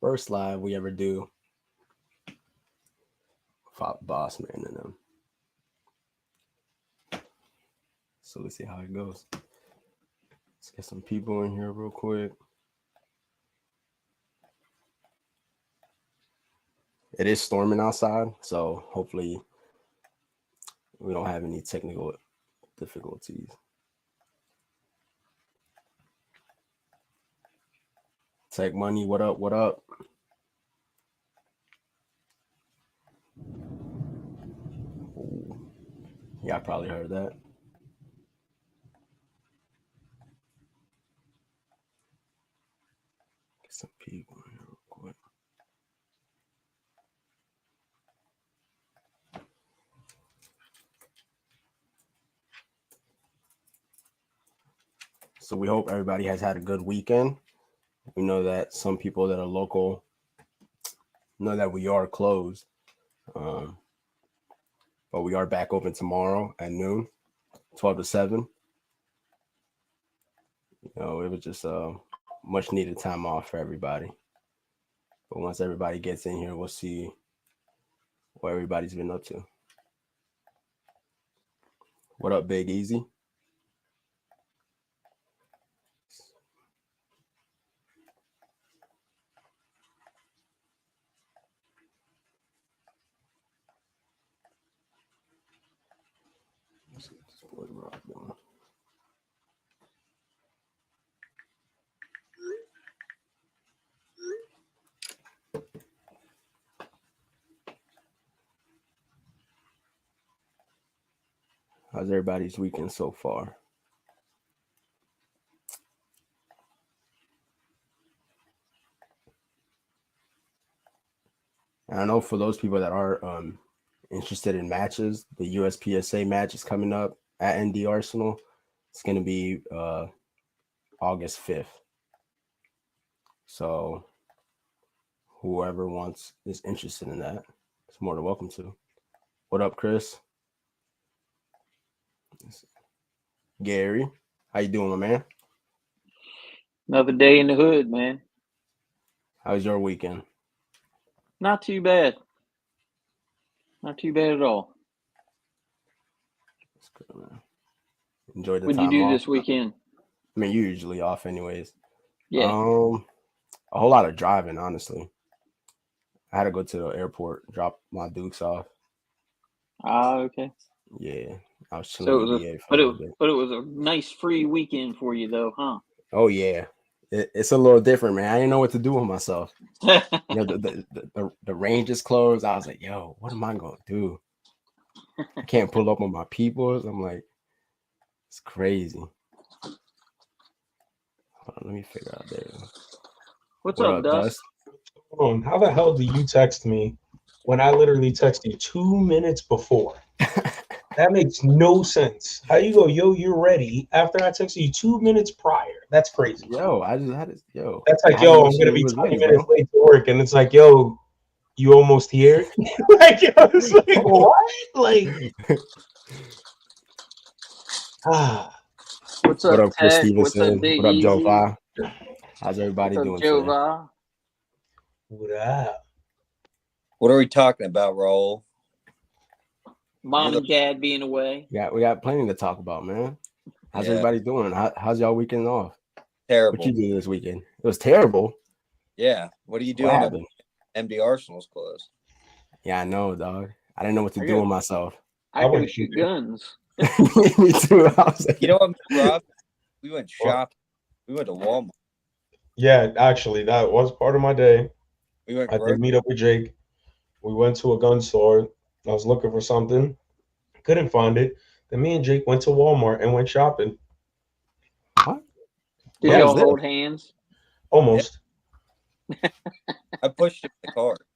first live we ever do. Boss man and them. So let's see how it goes. Let's get some people in here real quick. It is storming outside, so hopefully we don't have any technical difficulties. Tech Money, what up? What up? Ooh. Yeah, I probably heard that. Get some people in here real quick. So we hope everybody has had a good weekend. We know that some people that are local know that we are closed, but we are back open tomorrow at noon, 12 to 7. It was just a much needed time off for everybody. But once everybody gets in here, we'll see what everybody's been up to. What up, Big Easy? How's everybody's weekend so far? And I know for those people that are interested in matches, the USPSA match is coming up at ND Arsenal. It's going to be August 5th. So whoever is interested in that is more than welcome to. What up, Chris? Gary, how you doing, my man? Another day in the hood, man. How's your weekend? Not too bad. Not too bad at all. That's good, man. Enjoy the What'd time you do off. this weekend? I mean, you're usually off anyways. Yeah. A whole lot of driving, honestly. I had to go to the airport, drop my Dukes off. Okay. Yeah, I was chilling. So it was but it was a nice free weekend for you, though, huh? Oh yeah, it's a little different, man. I didn't know what to do with myself. The range is closed. I was like, yo, what am I gonna do? I can't pull up on my peoples. I'm like, it's crazy. Hold on, let me figure out there. What up, Dust? How the hell do you text me when I literally texted you 2 minutes before? That makes no sense. How you go, yo, you're ready after I texted you 2 minutes prior? That's crazy. Yo, I just had it. Yo, that's like, yo, I'm gonna be 20 minutes late to work, and it's like, yo, you almost here? Like, yo, it's like, what? Like, What's up, what up, Chris Tech? Stevenson? What's up, Big What up, Joe Easy? Va? How's everybody doing today? What up? What are we talking about, Raul? Mom and Dad being away. Yeah, we got plenty to talk about, man. How's everybody doing? How's y'all weekend off? Terrible. What you do this weekend? It was terrible. Yeah. What are you doing? What happened? MD Arsenal's closed. Yeah, I know, dog. I didn't know what to do with myself. I go shoot guns. Me too. I was like, you know what, Rob? We went shopping. We went to Walmart. Yeah, actually, that was part of my day. I did meet up with Jake. We went to a gun store. I was looking for something. Couldn't find it. Then me and Jake went to Walmart and went shopping. What? Did y'all hold hands? Almost. Yeah. I pushed him in the cart.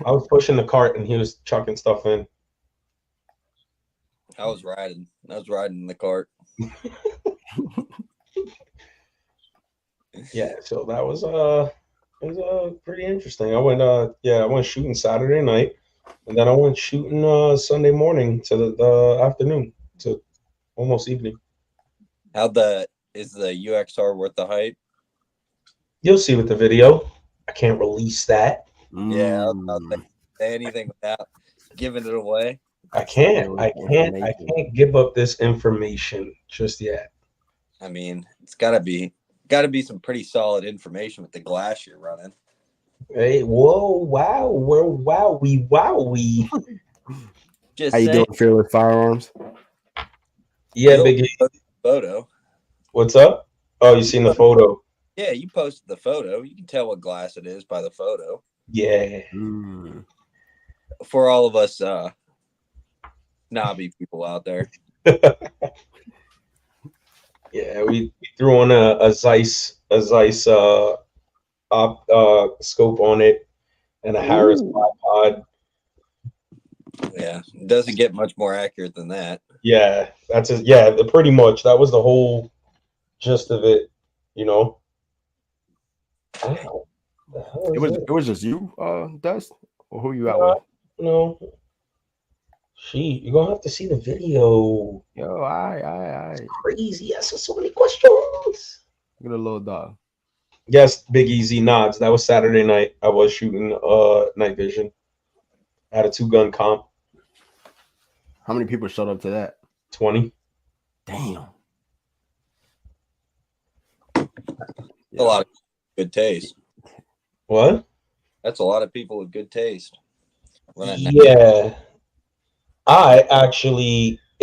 I was pushing the cart and he was chucking stuff in. I was riding in the cart. Yeah, so that was it was pretty interesting. I went shooting Saturday night, and then I went shooting Sunday morning to the afternoon to almost evening. Is the UXR worth the hype? You'll see with the video. I can't release that. Yeah, I'll say anything without giving it away. I can't Information. give up this information just yet. I mean, it's gotta be some pretty solid information with the glass you're running. Hey, whoa, wow, we're wowie. Just How you saying. doing, Fearless Firearms? Yeah, Bill Big E. posted the photo. What's up? Oh, you seen the photo? Yeah, you posted the photo. You can tell what glass it is by the photo. Yeah. For all of us knobby people out there. Yeah, we threw on a Zeiss scope on it and a Harris bipod. Yeah, it doesn't get much more accurate than that. Yeah, that's it. Yeah, pretty much. That was the whole gist of it, you know. Ow. The hell is It was just you, Dust, or who you out No, with? no. You're gonna have to see the video. Yo, I Crazy. Yes, so many questions. get a little dog. Yes, Big Easy nods. That was Saturday night. I was shooting night vision. I had a 2-gun comp. How many people showed up to that? 20. Damn. A lot of good taste. What? That's a lot of people with good taste. Yeah.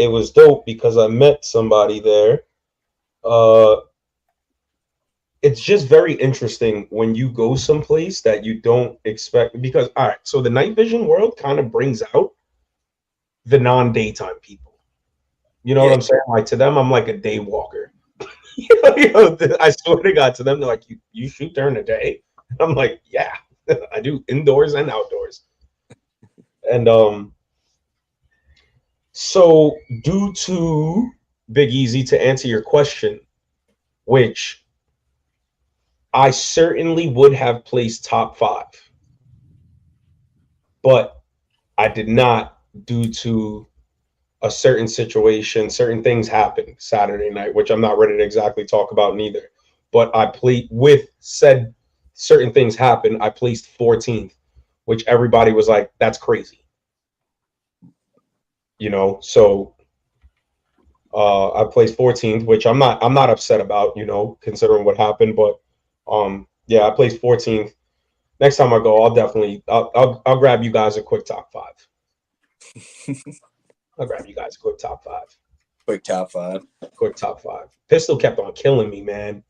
It was dope because I met somebody there. It's just very interesting when you go someplace that you don't expect, because all right, so the night vision world kind of brings out the non-daytime people. You know what I'm saying? Like, to them, I'm like a day walker. I swear to God, to them, they're like, you shoot during the day? I'm like, yeah, I do, indoors and outdoors. And so due to Big Easy, to answer your question, which I certainly would have placed top 5, but I did not, due to a certain situation. Certain things happened Saturday night, which I'm not ready to exactly talk about neither. But I played with said certain things happened. I placed 14th, which everybody was like, "That's crazy," you know. So I placed 14th, which I'm not upset about, you know, considering what happened. But yeah, I placed 14th. Next time I go, I'll grab you guys a quick top 5. I'll grab you guys a quick top 5. Quick top 5. Quick top 5. Pistol kept on killing me, man.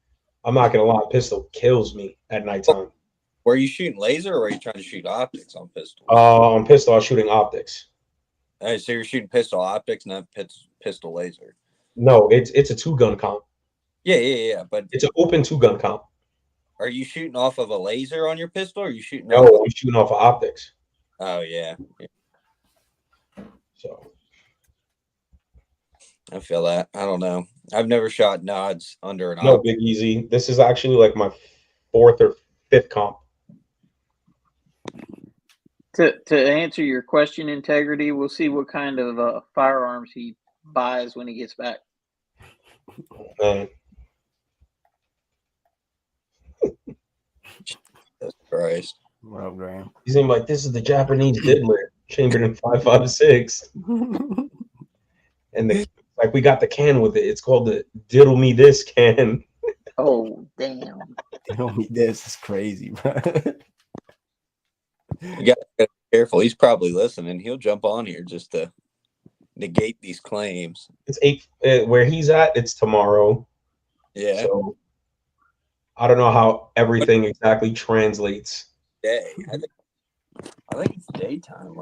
I'm not gonna lie, pistol kills me at nighttime. Were you shooting laser or are you trying to shoot optics on pistol? On pistol, I was shooting optics. So you're shooting pistol optics, not pistol laser. No, it's a 2-gun comp. Yeah. But it's an open 2-gun comp. Are you shooting off of a laser on your pistol, or are you shooting? No, I'm shooting off of optics. Oh yeah. So I feel that. I don't know. I've never shot nods under an no, optic. Big Easy. This is actually like my 4th or 5th comp. To answer your question, Integrity, we'll see what kind of firearms he buys when he gets back. Man. Jesus Christ. What up, Graham? He's like, this is the Japanese diddler, chambered in 5.56. And like, we got the can with it. It's called the Diddle Me This can. Oh, damn. Diddle Me This is crazy, bro. You got to be careful. He's probably listening. He'll jump on here just to negate these claims. It's 8 where he's at. It's tomorrow. Yeah. So I don't know how everything exactly translates. Day. I think it's daytime.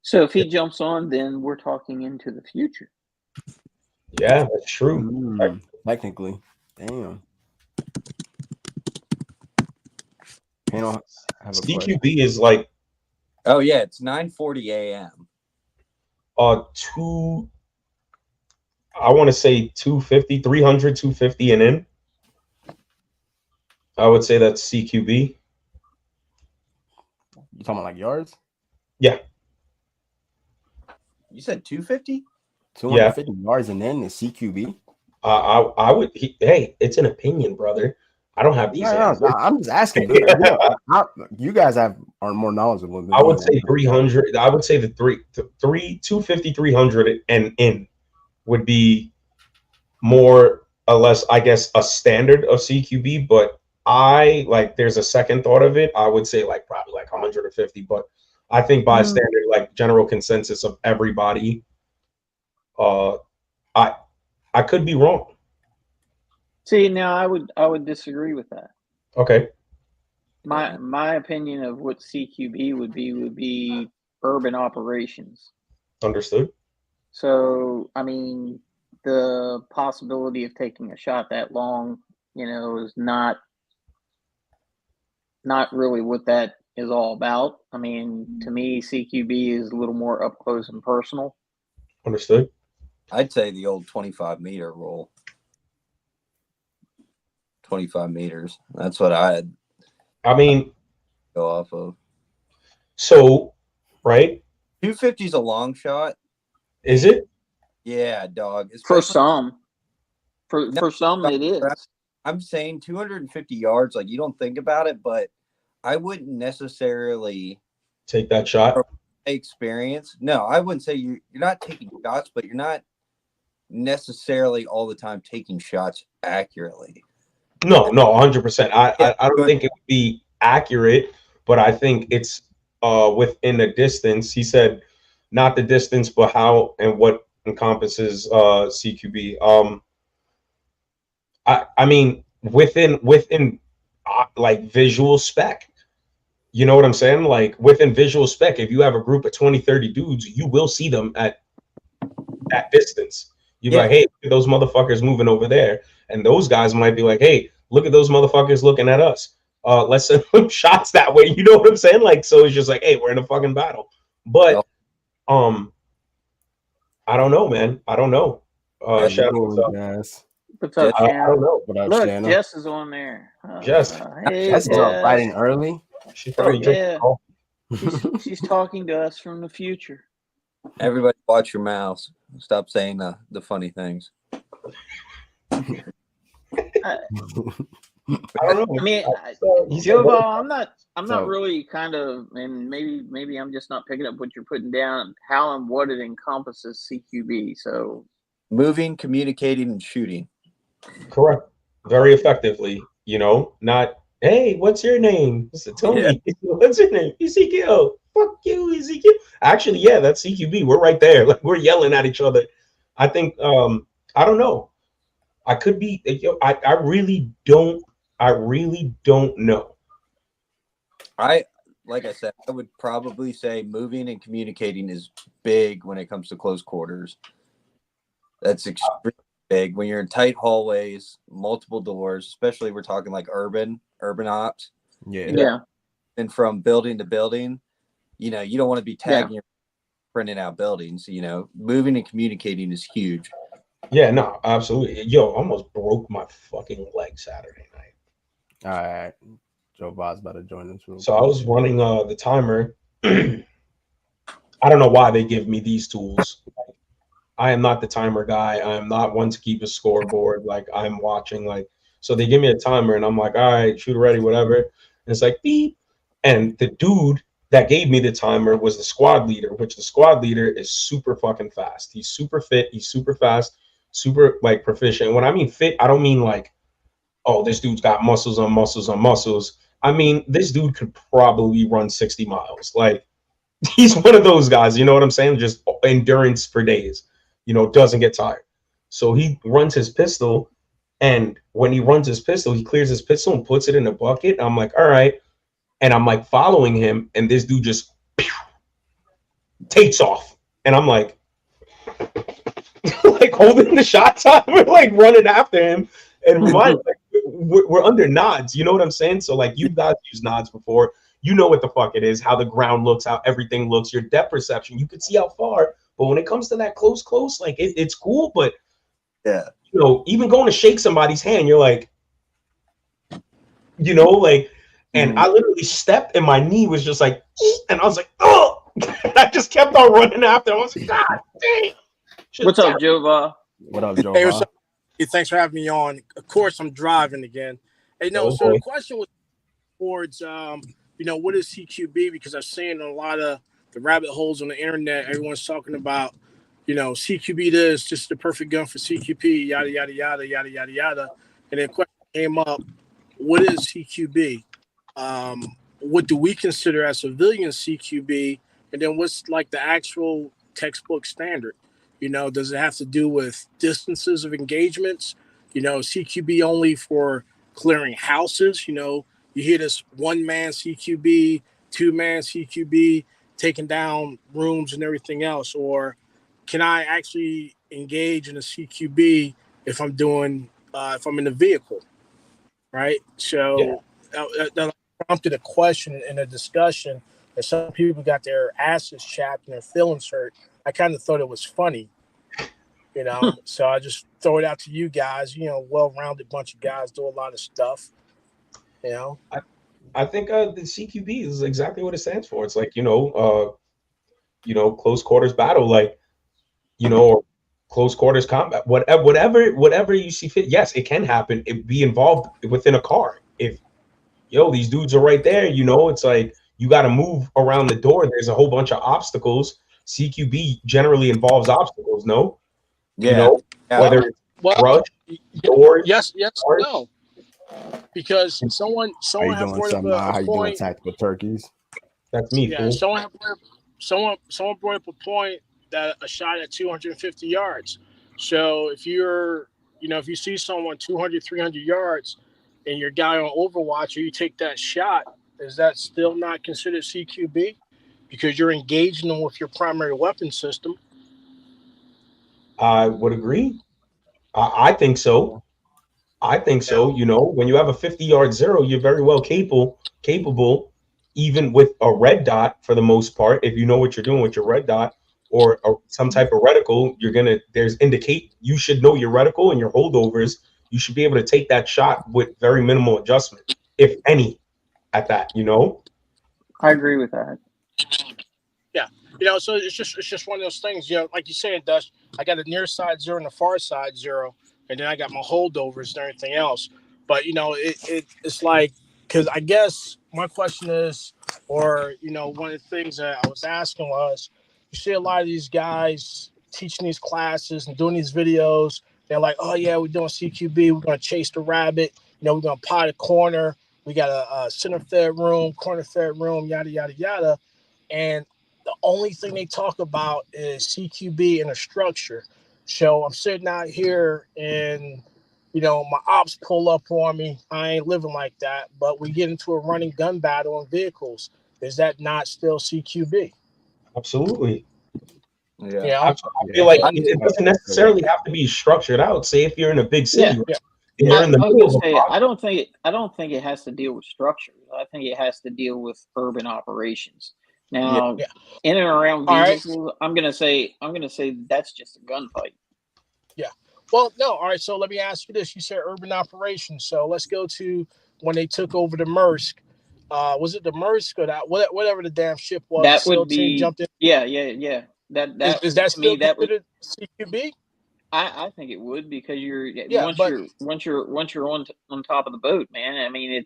So if he jumps on, then we're talking into the future. Yeah, that's true. Technically, damn. CQB is like, oh yeah, it's 9:40 a.m. 2, I want to say 250, 300, 250 and in. I would say that's CQB. You talking about like yards? Yeah. You said 250? 250 yards and then is CQB. I would. Hey, it's an opinion, brother. I don't have these answers. I'm just asking. You guys are more knowledgeable than I would me, say 300. I would say the 250, 300 and in would be more or less, I guess, a standard of CQB. But there's a second thought of it. I would say like probably like 150. But I think by standard, like general consensus of everybody, I could be wrong. See, now I would disagree with that. Okay. My opinion of what CQB would be urban operations. Understood. So, I mean, the possibility of taking a shot that long, is not really what that is all about. I mean, to me, CQB is a little more up close and personal. Understood. I'd say the old 25-meter rule. 25 meters. That's what I mean, go off of. So, right? 250 is a long shot. Is it? Yeah, dog. For some. For some, it is. I'm saying 250 yards, like you don't think about it, but I wouldn't necessarily take that shot. Experience. No, I wouldn't say you're not taking shots, but you're not necessarily all the time taking shots accurately. No, 100%. I don't think it would be accurate, but I think it's within the distance. He said not the distance, but how and what encompasses CQB. I mean within like visual spec. You know what I'm saying? Like within visual spec, if you have a group of 20, 30 dudes, you will see them at that distance. You'd be like, hey, look at those motherfuckers moving over there. And those guys might be like, hey, look at those motherfuckers looking at us. Let's send them shots that way. You know what I'm saying? Like, so it's just like, hey, we're in a fucking battle. But I don't know, man. I don't know. Shadow, what's up? Guys. What's up, I don't know. What up, Look, Shannon? Jess is on there. Jess. Hey, Jess is up bright and early. She's probably drinking. She's talking to us from the future. Everybody watch your mouths. Stop saying the funny things. I don't know. I mean, Joe, I'm not really kind of, and maybe I'm just not picking up what you're putting down, how and what it encompasses CQB. So moving, communicating, and shooting. Correct. Very effectively. Not, hey, what's your name? Tony. Yeah. What's your name? Ezekiel. Fuck you, Ezekiel. Actually, yeah, that's CQB. We're right there. Like we're yelling at each other. I think I don't know. I could be I really don't know. Like I said, I would probably say moving and communicating is big when it comes to close quarters. That's extremely big when you're in tight hallways, multiple doors, especially we're talking like urban ops. Yeah. And from building to building, you don't want to be tagging or printing out buildings. Moving and communicating is huge. Yeah, no, absolutely. Yo, almost broke my fucking leg Saturday night. All right. Joe Bob's about to join us. So I was running the timer. I don't know why they give me these tools. I am not the timer guy. I am not one to keep a scoreboard. Like I'm watching, so they give me a timer and I'm like, all right, shoot ready, whatever. And it's like beep. And the dude that gave me the timer was the squad leader, which the squad leader is super fucking fast. He's super fit. He's super fast, super proficient. When I mean fit, I don't mean like, oh, this dude's got muscles on muscles on muscles. I mean, this dude could probably run 60 miles. Like he's one of those guys, you know what I'm saying? Just endurance for days, doesn't get tired. So he runs his pistol. And when he runs his pistol, he clears his pistol and puts it in a bucket. I'm like, all right. And I'm like following him, and this dude just takes off. And I'm like holding the shot timer, running after him. And remind we're under nods, you know what I'm saying? So you guys used nods before. You know what the fuck it is, how the ground looks, how everything looks, your depth perception. You can see how far, but when it comes to that close, it's cool. But yeah, even going to shake somebody's hand, you're like, and I literally stepped and my knee was just like, and I was like, oh, and I just kept on running after. I was like, God dang. What's up, Joe? What up, Joe? Hey, what's up? Hey, thanks for having me on. Of course, I'm driving again. Hey, no. So the question was towards, what is CQB? Because I've seen a lot of the rabbit holes on the internet. Everyone's talking about, CQB this is the perfect gun for CQP, yada, yada, yada, yada, yada, yada. And then the question came up, what is CQB? What do we consider as civilian CQB? And then what's like the actual textbook standard? Does it have to do with distances of engagements? CQB only for clearing houses. You hear this one-man CQB, two-man CQB, taking down rooms and everything else. Or can I actually engage in a CQB if I'm in the vehicle, right? So that prompted a question and a discussion, and some people got their asses chapped and their feelings hurt. I kind of thought it was funny. So I just throw it out to you guys, well-rounded bunch of guys, do a lot of stuff, I think the CQB is exactly what it stands for. It's like, close quarters battle, like, or close quarters combat, whatever you see fit. Yes, it can happen. It be involved within a car. If, these dudes are right there, it's like, you got to move around the door. There's a whole bunch of obstacles. CQB generally involves obstacles, no? Yeah. Whether it's brush, doors, yes, cars. no. Because someone had brought up how a you point. doing tactical turkeys? That's me, Yeah, fool. someone brought up a point that a shot at 250 yards. So if if you see someone 200, 300 yards and your guy on Overwatch, or you take that shot, is that still not considered CQB? Because you're engaging them with your primary weapon system. I would agree. I think so. When you have a 50-yard zero, you're very well capable, even with a red dot for the most part. If you know what you're doing with your red dot or some type of reticle, you should know your reticle and your holdovers. You should be able to take that shot with very minimal adjustment, if any, at that. I agree with that. Yeah, so it's just one of those things. Like you said, Dust. I got a near side zero and a far side zero, and then I got my holdovers and everything else. But it's like, because I guess my question is, or one of the things that I was asking was, you see a lot of these guys teaching these classes and doing these videos. They're like, oh yeah, we're doing CQB. We're gonna chase the rabbit. We're gonna pot a corner. We got a center fed room, corner fed room, yada yada yada, and the only thing they talk about is CQB and a structure. So I'm sitting out here and, my ops pull up on me. I ain't living like that, but we get into a running gun battle on vehicles. Is that not still CQB? Absolutely. Yeah. I feel like it doesn't necessarily have to be structured out. Say if you're in a big city, and you're in the middle of I don't think it has to deal with structure. I think it has to deal with urban operations. Now, in and around vehicles, I'm gonna say that's just a gunfight. Yeah. Well, no. All right. So let me ask you this: you said urban operations. So let's go to when they took over the Maersk. Was it the Maersk or that whatever the damn ship was? That would be jumped in. Yeah. Is that still considered CQB? I think it would, because once you're on top of the boat, man. I mean,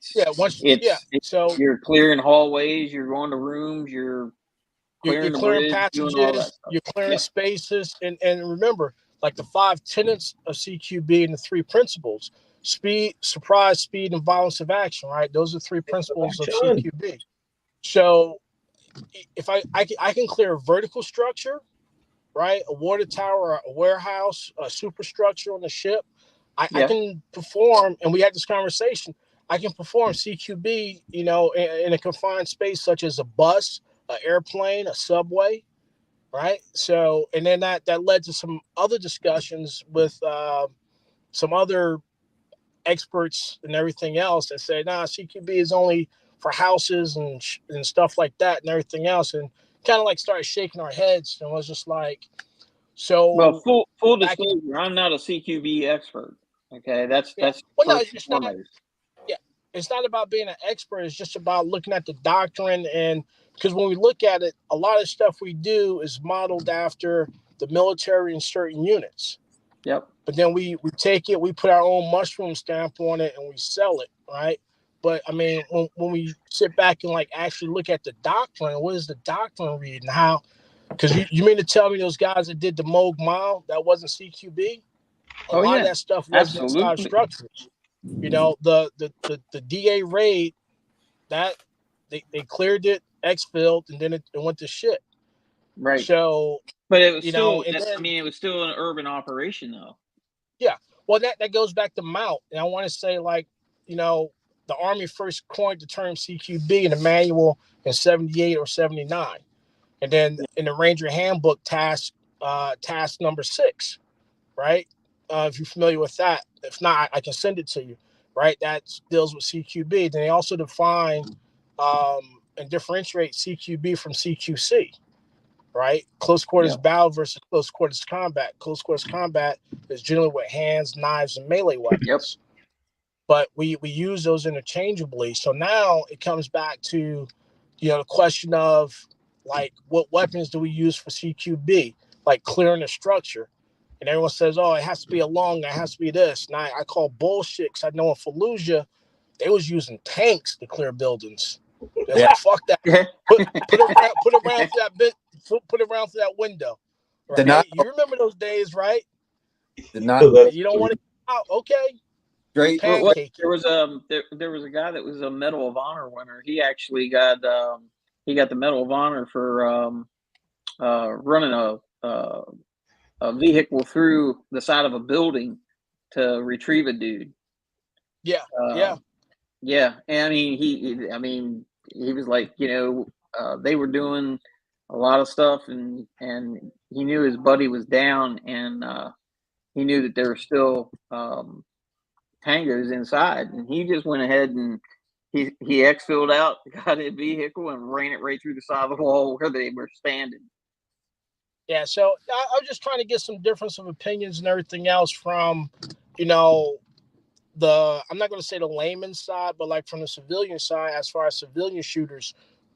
so you're clearing hallways, you're going to rooms, you're clearing passages, you're clearing spaces, and remember, like the 5 tenets of CQB and the 3 principles: speed, surprise, speed, and violence of action. Right? Those are 3 principles of CQB. So if I can clear a vertical structure, right, a water tower, a warehouse, a superstructure on the ship, I can perform, and we had this conversation, I can perform CQB, in a confined space such as a bus, an airplane, a subway, right? So, and then that led to some other discussions with some other experts and everything else that said, nah, CQB is only for houses and stuff like that and everything else, and kind of like started shaking our heads and was just like, so. Well, full disclosure, I'm not a CQB expert. Okay, that's well, no, it's not. Yeah, it's not about being an expert. It's just about looking at the doctrine, and because when we look at it, a lot of stuff we do is modeled after the military and certain units. Yep. but then we take it, we put our own mushroom stamp on it, and we sell it, right? But I mean, when we sit back and like actually look at the doctrine, what is the doctrine reading? How? Because you mean to tell me those guys that did the Moog Mile, that wasn't CQB? A lot of that stuff wasn't inside structures. You know, the DA raid, that they cleared it, exfilled, and then it went to shit. Right. So, but it was still, it was still an urban operation, though. Yeah. Well, that goes back to Mount, and I want to say, like, you know, the Army first coined the term CQB in the manual in 78 or 79, and then in the Ranger Handbook, task number 6, right? If you're familiar with that, if not, I can send it to you. Right, that deals with CQB. Then they also define and differentiate CQB from CQC. Right, close quarters battle versus close quarters combat. Close quarters combat is generally with hands, knives, and melee weapons. But we use those interchangeably. So now it comes back to, you know, the question of like, what weapons do we use for CQB? Like clearing the structure. And everyone says, oh, it has to be a long, it has to be this. And I call bullshit, because I know in Fallujah, they was using tanks to clear buildings. They're like, fuck that. Put it around to that bit. Put it around to that window. Right? You remember those days, right? You don't want to get out. Okay. Great. There was a guy that was a Medal of Honor winner. He actually got the Medal of Honor for running a vehicle through the side of a building to retrieve a dude. Yeah. And he was like, you know, they were doing a lot of stuff, and he knew his buddy was down, and he knew that there were still tangos inside, and he just went ahead and he exfilled out, got a vehicle, and ran it right through the side of the wall where they were standing. Yeah, so I was just trying to get some difference of opinions and everything else from, you know, I'm not going to say the layman's side, but like from the civilian side, as far as civilian shooters,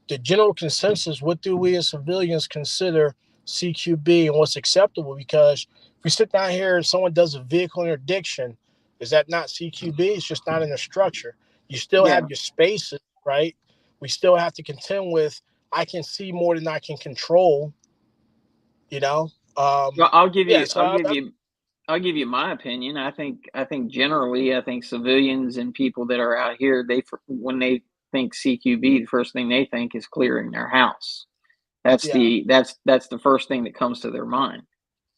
the general consensus, what do we as civilians consider CQB and what's acceptable? Because if we sit down here and someone does a vehicle interdiction, is that not CQB? It's just not in the structure. You still have your spaces, right? We still have to contend with, I can see more than I can control. You know, I'll give you my opinion. I think generally, civilians and people that are out here, when they think CQB, the first thing they think is clearing their house. That's the first thing that comes to their mind.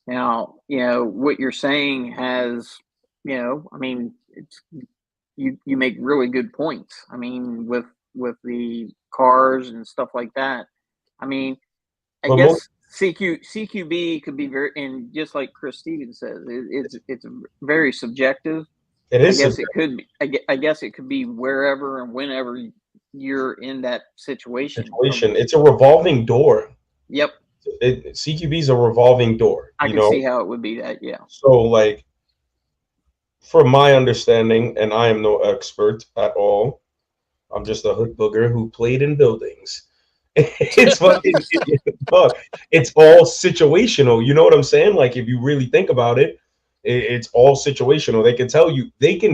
Now, you know, what you're saying has, you know, I mean, you make really good points. I mean, with the cars and stuff like that. I mean, I guess CQB could be very, and just like Chris Stevens says, it's very subjective. It is. I guess it could be wherever and whenever you're in that situation. It's a revolving door. Yep. CQB is a revolving door. I can see how it would be that. Yeah. So, like, from my understanding, and I am no expert at all, I'm just a hood booger who played in buildings. It's fucking it's all situational. You know what I'm saying? Like, if you really think about it, it's all situational. They can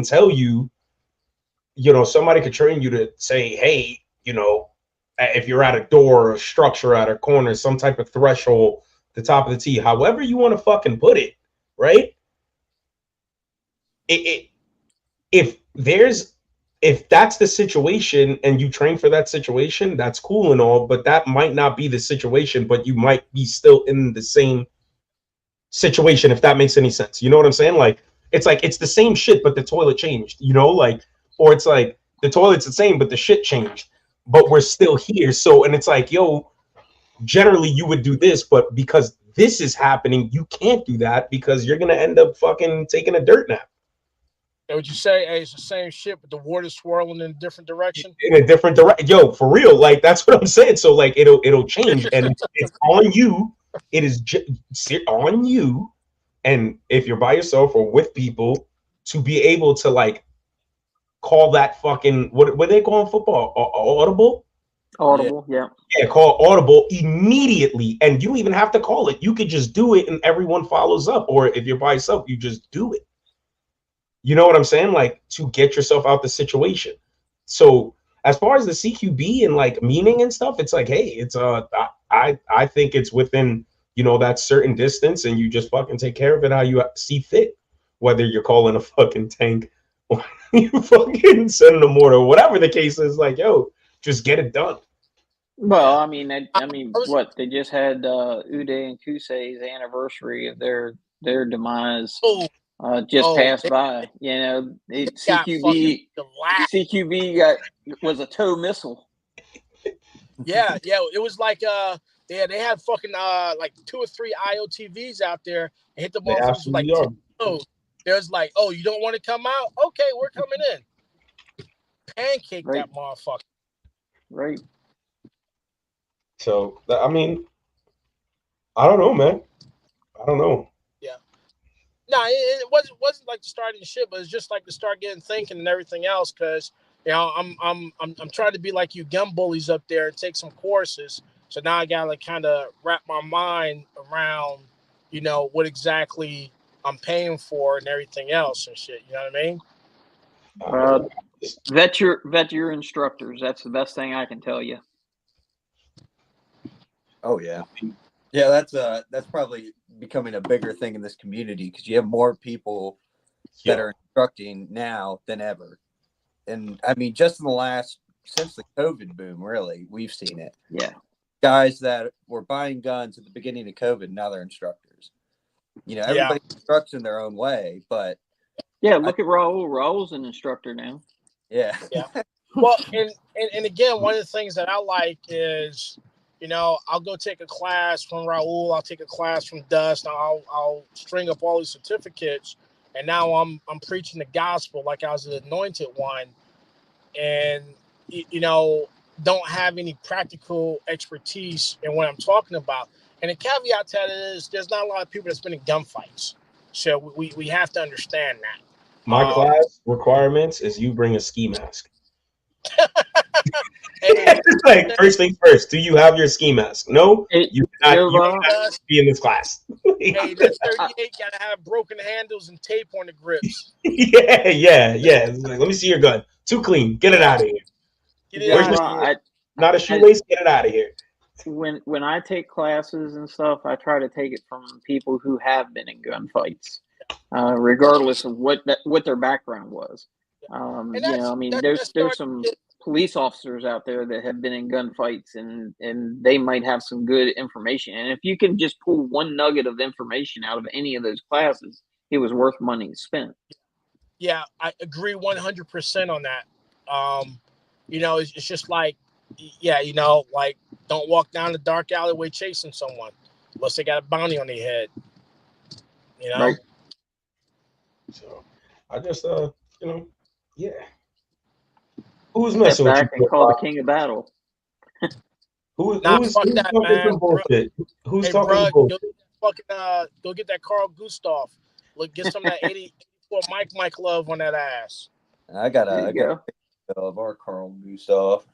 tell you, you know, somebody could train you to say, hey, you know, if you're at a door or a structure at a corner, some type of threshold, the top of the T, however you want to fucking put it, right? If that's the situation and you train for that situation, that's cool and all, but that might not be the situation, but you might be still in the same situation, if that makes any sense. You know what I'm saying? Like, it's the same shit, but the toilet changed, you know, like, or it's like the toilet's the same, but the shit changed, but we're still here. So, and it's like, yo, generally you would do this, but because this is happening, you can't do that because you're going to end up fucking taking a dirt nap. And would you say, hey, it's the same shit, but the water's swirling in a different direction? In a different direction. Yo, for real. Like, that's what I'm saying. So, like, it'll change, and it's on you. It is on you. And if you're by yourself or with people, to be able to, like, call that fucking, what they call in football? Audible? Audible, yeah. Yeah, call audible immediately. And you don't even have to call it. You could just do it and everyone follows up. Or if you're by yourself, you just do it. You know what I'm saying? Like, to get yourself out the situation. So as far as the CQB and like meaning and stuff, it's like, hey, it's I think it's within, you know, that certain distance, and you just fucking take care of it how you see fit. Whether you're calling a fucking tank or you fucking sending a mortar, whatever the case is, like, yo, just get it done. Well, I mean, what they just had Uday and Kusei's anniversary of their demise just passed by. You know, CQB was a tow missile. Yeah, it was like they had fucking like 2 or 3 IOTVs out there and hit the motherfuckers with like 10 toes. There's like, oh, you don't want to come out? Okay, we're coming in. Pancake that motherfucker. Right. So, I mean, I don't know, man. I don't know. Yeah. No, it wasn't like the starting shit, but it's just like to start getting thinking and everything else. Because you know, I'm trying to be like you gun bullies up there and take some courses. So now I gotta like kind of wrap my mind around, you know, what exactly I'm paying for and everything else and shit. You know what I mean? Vet your instructors. That's the best thing I can tell you. Oh yeah, that's probably becoming a bigger thing in this community because you have more people that are instructing now than ever. And I mean, just in the since the COVID boom, really, we've seen it. Yeah, guys that were buying guns at the beginning of COVID, now they're instructors. You know, everybody instructs in their own way, but look at Raul. Raul's an instructor now. Yeah. Well, and again, one of the things that I like is, you know, I'll go take a class from Raul. I'll take a class from Dust. I'll string up all these certificates, and now I'm preaching the gospel like I was the anointed one, and you know, don't have any practical expertise in what I'm talking about. And the caveat to that is, there's not a lot of people that's been in gunfights, so we have to understand that. My class requirements is you bring a ski mask. Like, first things first, do you have your ski mask? No, you cannot be in this class. Hey, that 38 gotta have broken handles and tape on the grips. Yeah. Like, let me see your gun. Too clean. Get it out of here. Not a shoelace. Get it out of here. When I take classes and stuff, I try to take it from people who have been in gunfights, regardless of what their background was. You know, I mean, there's some police officers out there that have been in gunfights, and they might have some good information. And if you can just pull one nugget of information out of any of those classes, it was worth money spent. Yeah, I agree 100% on that. You know, it's just like, yeah, you know, like, don't walk down the dark alleyway chasing someone unless they got a bounty on their head. You know? Right. So I just you know, yeah. Who's messing with you? And call the king of battle. Who's talking some bullshit? Who's talking bullshit? Go get that Carl Gustav. Look, get some of that 84 Mike love on that ass. I got a picture of our Carl Gustav.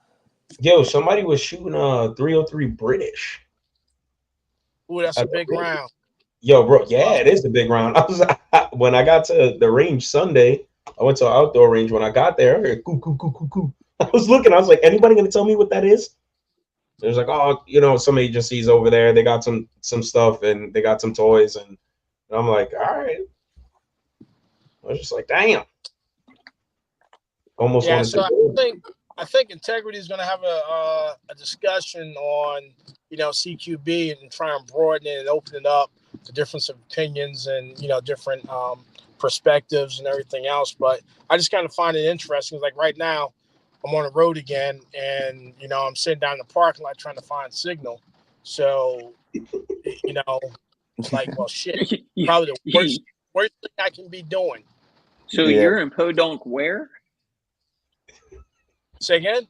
Yo, somebody was shooting a 303 British. Ooh, that's a big round. Yo, bro, yeah, it is a big round. When I got to the range Sunday, I went to an outdoor range. When I got there, I heard coo. I was looking, I was like, anybody gonna tell me what that is? There's like, oh, you know, some agencies over there, they got some stuff and they got some toys, and I'm like, all right. I was just like, damn. Almost wanted to go. I think Integrity is going to have a discussion on, you know, CQB and try and broaden it and open it up to difference of opinions and, you know, different perspectives and everything else. But I just kind of find it interesting. Like right now, I'm on the road again, and, you know, I'm sitting down in the parking lot trying to find signal. So, you know, it's like, well, shit, probably the worst thing I can be doing. So you're in Podunk where? Say again?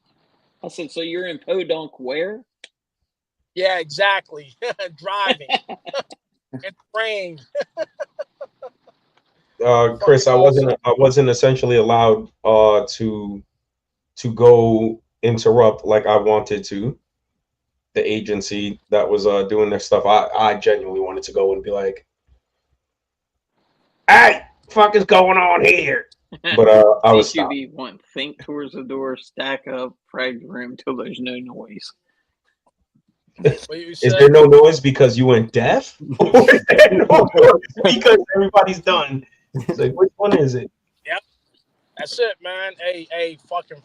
I said, so you're in Podunk where? Yeah, exactly. Driving. It's rain. Chris, I wasn't essentially allowed to go interrupt like I wanted to the agency that was doing their stuff. I genuinely wanted to go and be like, "Hey, fuck is going on here?" But I was stopped. CQB one, think towards the door, stack up, frag the room till there's no noise. Is there no noise because you went deaf? Or is there no noise because everybody's done? It's like, which one is it? Yep. That's it, man. Hey, fucking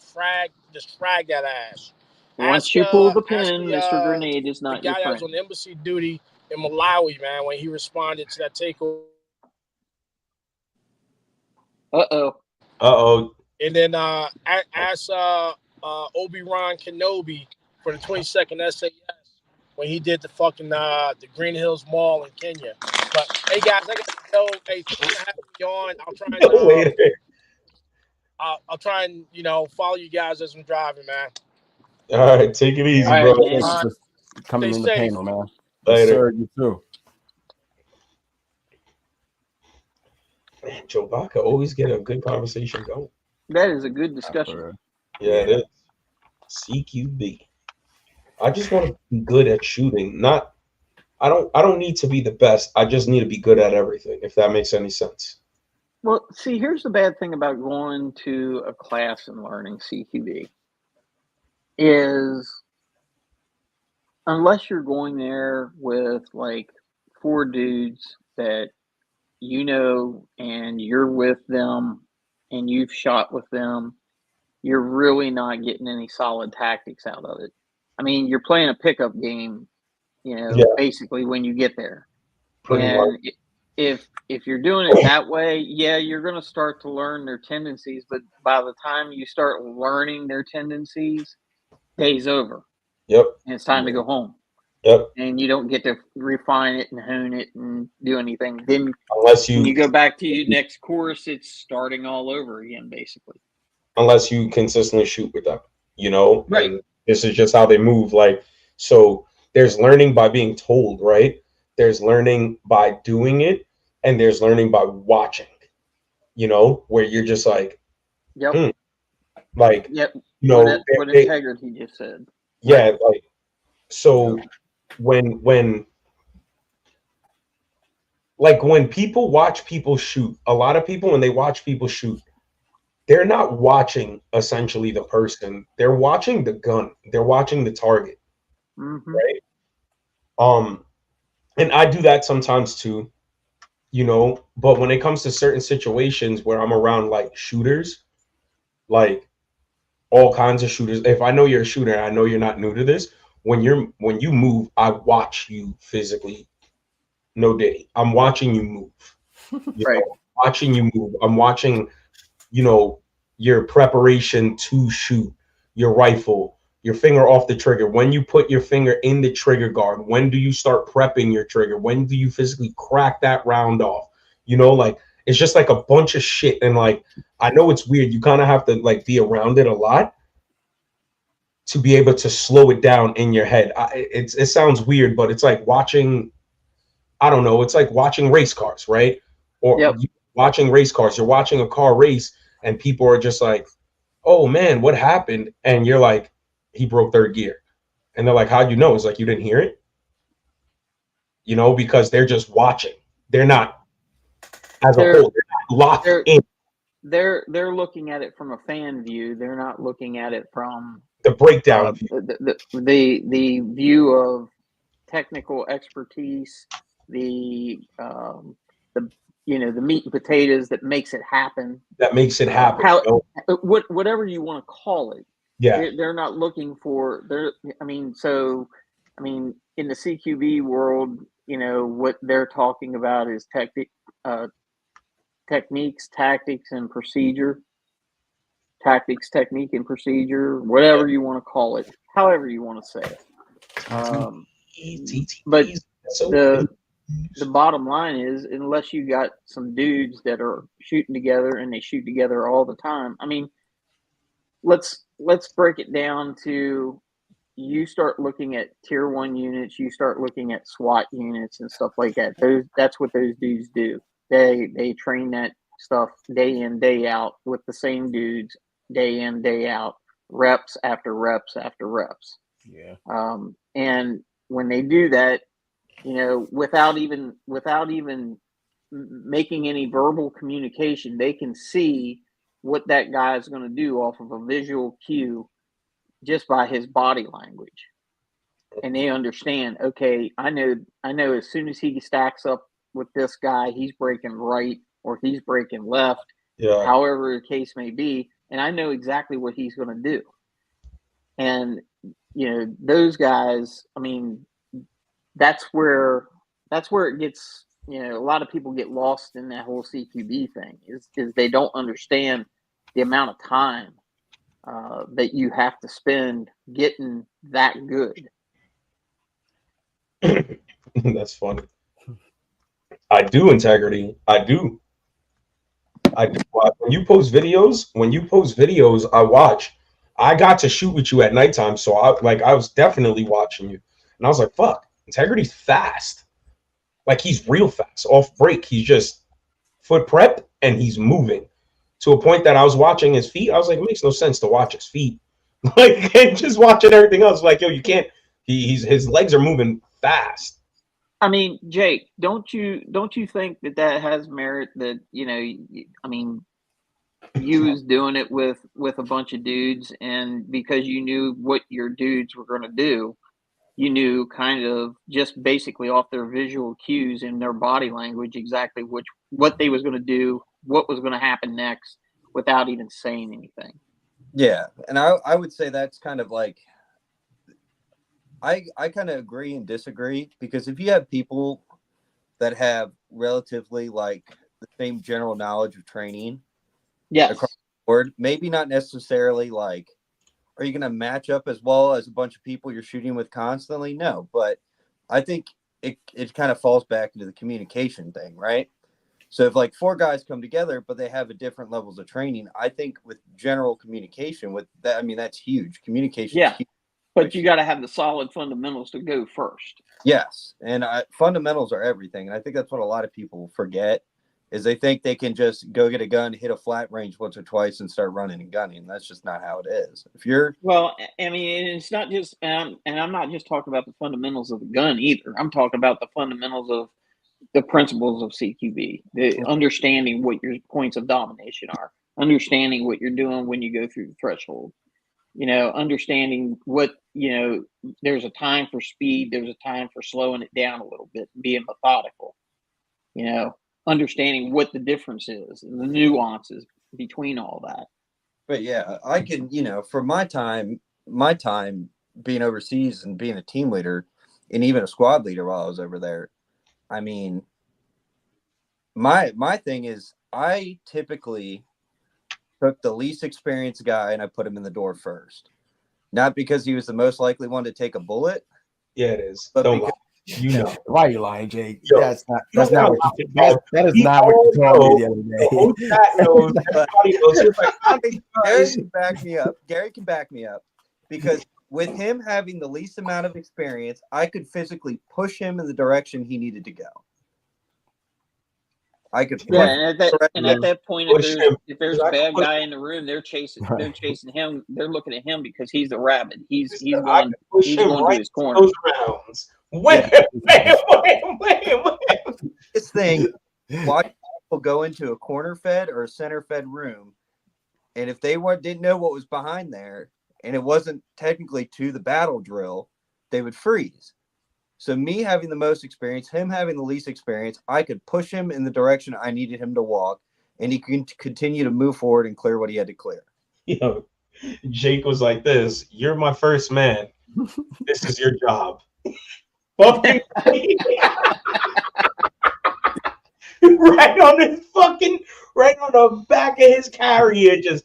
just frag that ass. Once you pull the pin, Mr. Grenade is not your friend. The guy that was on embassy duty in Malawi, man, when he responded to that takeover. Uh-oh. And then ask Obi-Wan Kenobi for the 22nd SAS when he did the fucking the Green Hills Mall in Kenya. But hey guys, I gotta go. Hey, thanks for having me on. I'll try and follow you guys as I'm driving, man. All right, take it easy, bro. Thanks for coming on the panel, man. Later. Yes, sir, you too. Man, Joe Baca always get a good conversation going. That is a good discussion. Yeah, it is. CQB. I just want to be good at shooting. I don't need to be the best. I just need to be good at everything, if that makes any sense. Well, see, here's the bad thing about going to a class and learning CQB is unless you're going there with like 4 dudes that and you're with them and you've shot with them, you're really not getting any solid tactics out of it. I mean, you're playing a pickup game, basically when you get there. Pretty much. If you're doing it that way, yeah, you're going to start to learn their tendencies, but by the time you start learning their tendencies, day's over. Yep. And it's time to go home. Yep. And you don't get to refine it and hone it and do anything. Then unless when you go back to your next course, it's starting all over again, basically. Unless you consistently shoot with them, Right. And this is just how they move. Like, so there's learning by being told, right? There's learning by doing it, and there's learning by watching, where you're just like, yep. Like, yep. What integrity just said. Yeah, like, so when people watch people shoot, a lot of people, when they watch people shoot, they're not watching essentially the person. They're watching the gun. They're watching the target. Mm-hmm. Right. And I do that sometimes too, but when it comes to certain situations where I'm around like shooters, like all kinds of shooters, if I know you're a shooter, and I know you're not new to this, when you move, I watch you physically. No diddy. I'm watching you move. Right. Watching you move. I'm watching, your preparation to shoot, your rifle, your finger off the trigger. When you put your finger in the trigger guard, when do you start prepping your trigger? When do you physically crack that round off? Like, it's just like a bunch of shit. And like, I know it's weird. You kind of have to like be around it a lot to be able to slow it down in your head. It sounds weird, but it's like watching, I don't know, it's like watching race cars, right? Or watching race cars. You're watching a car race and people are just like, oh man, what happened? And you're like, he broke third gear. And they're like, how'd you know? It's like, you didn't hear it? Because they're just watching. They're not, as a whole, they're not locked in. They're looking at it from a fan view. They're not looking at it from the breakdown view. The view of technical expertise, the meat and potatoes that makes it happen. Whatever you want to call it. Yeah. They're not looking for in the CQB world, what they're talking about is techniques, tactics, and procedure. Tactics, technique, and procedure, whatever you want to call it, however you want to say it. But the bottom line is, unless you got some dudes that are shooting together and they shoot together all the time, let's break it down to, you start looking at tier 1 units, you start looking at SWAT units and stuff like that. That's what those dudes do. They train that stuff day in, day out with the same dudes, day in, day out, reps after reps after reps. Yeah. And when they do that, you know, without even making any verbal communication, they can see what that guy is going to do off of a visual cue just by his body language. And they understand, okay, I know as soon as he stacks up with this guy, he's breaking right or he's breaking left, however the case may be, and I know exactly what he's going to do. And you know, those guys, I mean, that's where it gets, you know, a lot of people get lost in that whole CQB thing is they don't understand the amount of time that you have to spend getting that good. That's funny. I do, Integrity. I do. When you post videos, I watch. I got to shoot with you at nighttime, so I was definitely watching you, and I was like, "Fuck, Integrity's fast. Like he's real fast. Off break, he's just foot prep and he's moving to a point that I was watching his feet. I was like, it makes no sense to watch his feet, like and just watching everything else. Like, yo, you can't. His legs are moving fast." I mean, Jake, don't you think that has merit? That, you know, I mean, you was doing it with a bunch of dudes, and because you knew what your dudes were going to do, you knew kind of just basically off their visual cues and their body language exactly what they was going to do, what was going to happen next, without even saying anything. Yeah, and I would say that's kind of like, I kind of agree and disagree, because if you have people that have relatively like the same general knowledge of training, yes, across the board, maybe not necessarily like, are you going to match up as well as a bunch of people you're shooting with constantly? No, but I think it kind of falls back into the communication thing, right? So if like 4 guys come together, but they have a different levels of training, I think with general communication with that, I mean, that's huge. Communication is huge. But you got to have the solid fundamentals to go first. Yes. And fundamentals are everything. And I think that's what a lot of people forget, is they think they can just go get a gun, hit a flat range once or twice and start running and gunning. That's just not how it is. If you're, well, I mean, it's not just, and I'm not just talking about the fundamentals of the gun either. I'm talking about the fundamentals of the principles of CQB, the understanding what your points of domination are, understanding what you're doing when you go through the threshold. You know, understanding what, you know, there's a time for speed, there's a time for slowing it down a little bit, being methodical, you know, understanding what the difference is and the nuances between all that. But yeah, I can, you know, for my time being overseas and being a team leader and even a squad leader while I was over there, I mean, my thing is I typically took the least experienced guy and I put him in the door first. Not because he was the most likely one to take a bullet. Yeah, it is. But Don't because, lie. You know. Why are you lying, Jake? Yo, that's not what you that is we not what you told me the other The whole day. chat knows. Everybody knows. You're like, Gary can back me up. Gary can back me up, because with him having the least amount of experience, I could physically push him in the direction he needed to go. I could, and at that point, if there's a bad guy in the room, they're chasing him. They're looking at him because he's the rabbit. He's going to his corner. Those rounds. Wham. This thing, watch people go into a corner fed or a center fed room, and if they didn't know what was behind there, and it wasn't technically to the battle drill, they would freeze. So me having the most experience, him having the least experience, I could push him in the direction I needed him to walk, and he could continue to move forward and clear what he had to clear. Yo, Jake was like this: "You're my first man. This is your job." Fucking right on the back of his carrier, just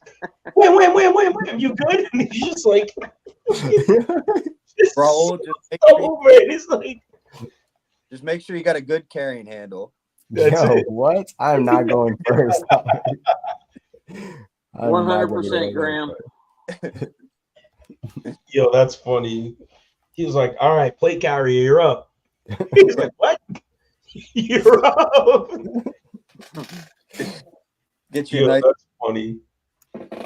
wham. You good? And he's just like, Raul, just make sure you got a good carrying handle. Yo, what? I'm not going first. 100%, Graham. Yo, that's funny. He was like, "All right, plate carrier, you're up." He's like, "What? You're up?" Get you. Yo, that's funny.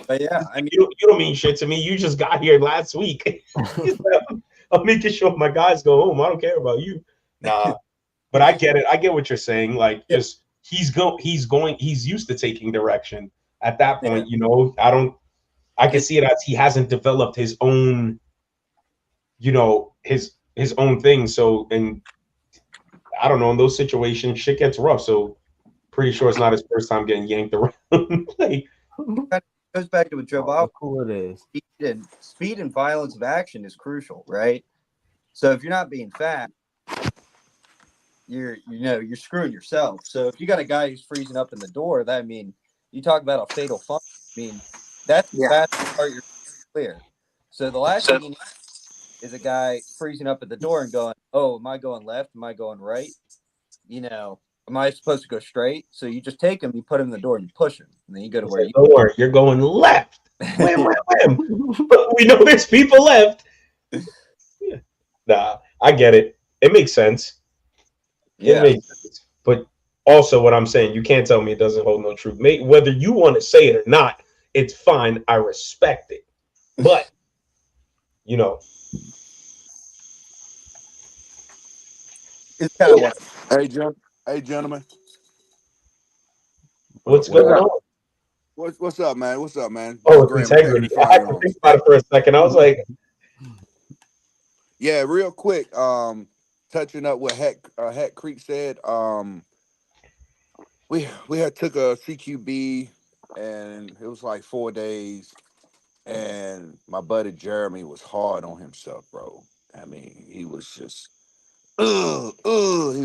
But yeah, I mean, you don't mean shit to me. You just got here last week. I'm making sure my guys go home. I don't care about you. Nah, but I get it. I get what you're saying. Like, just he's used to taking direction. At that point, I can see it as he hasn't developed his own, his own thing. So, and I don't know, in those situations, shit gets rough. So, pretty sure it's not his first time getting yanked around. Like, it goes back to what Joe Bob. Cool it is. Speed and violence of action is crucial, right? So if you're not being fast, you're screwing yourself. So if you got a guy who's freezing up in the door, you talk about a fatal fumble. I mean, that's the fastest part you're clear. So the last thing you need is a guy freezing up at the door and going, "Oh, am I going left? Am I going right? Am I supposed to go straight?" So you just take him, you put him in the door, and you push him, and then you go to where you're going left. Wham, wham, wham. But we know there's people left. Yeah. Nah, I get it. It makes sense. It makes sense. But also, what I'm saying, you can't tell me it doesn't hold no truth. Whether you want to say it or not, it's fine. I respect it. But it's kind of what. Hey, gentlemen. What's going on? What's up, man? What's up, man? Oh, it's integrity. I had to think about it for a second. I was like, yeah, real quick. Touching up what Hat Creek said. We had took a CQB, and it was like 4 days, and my buddy Jeremy was hard on himself, bro. I mean, he was just, he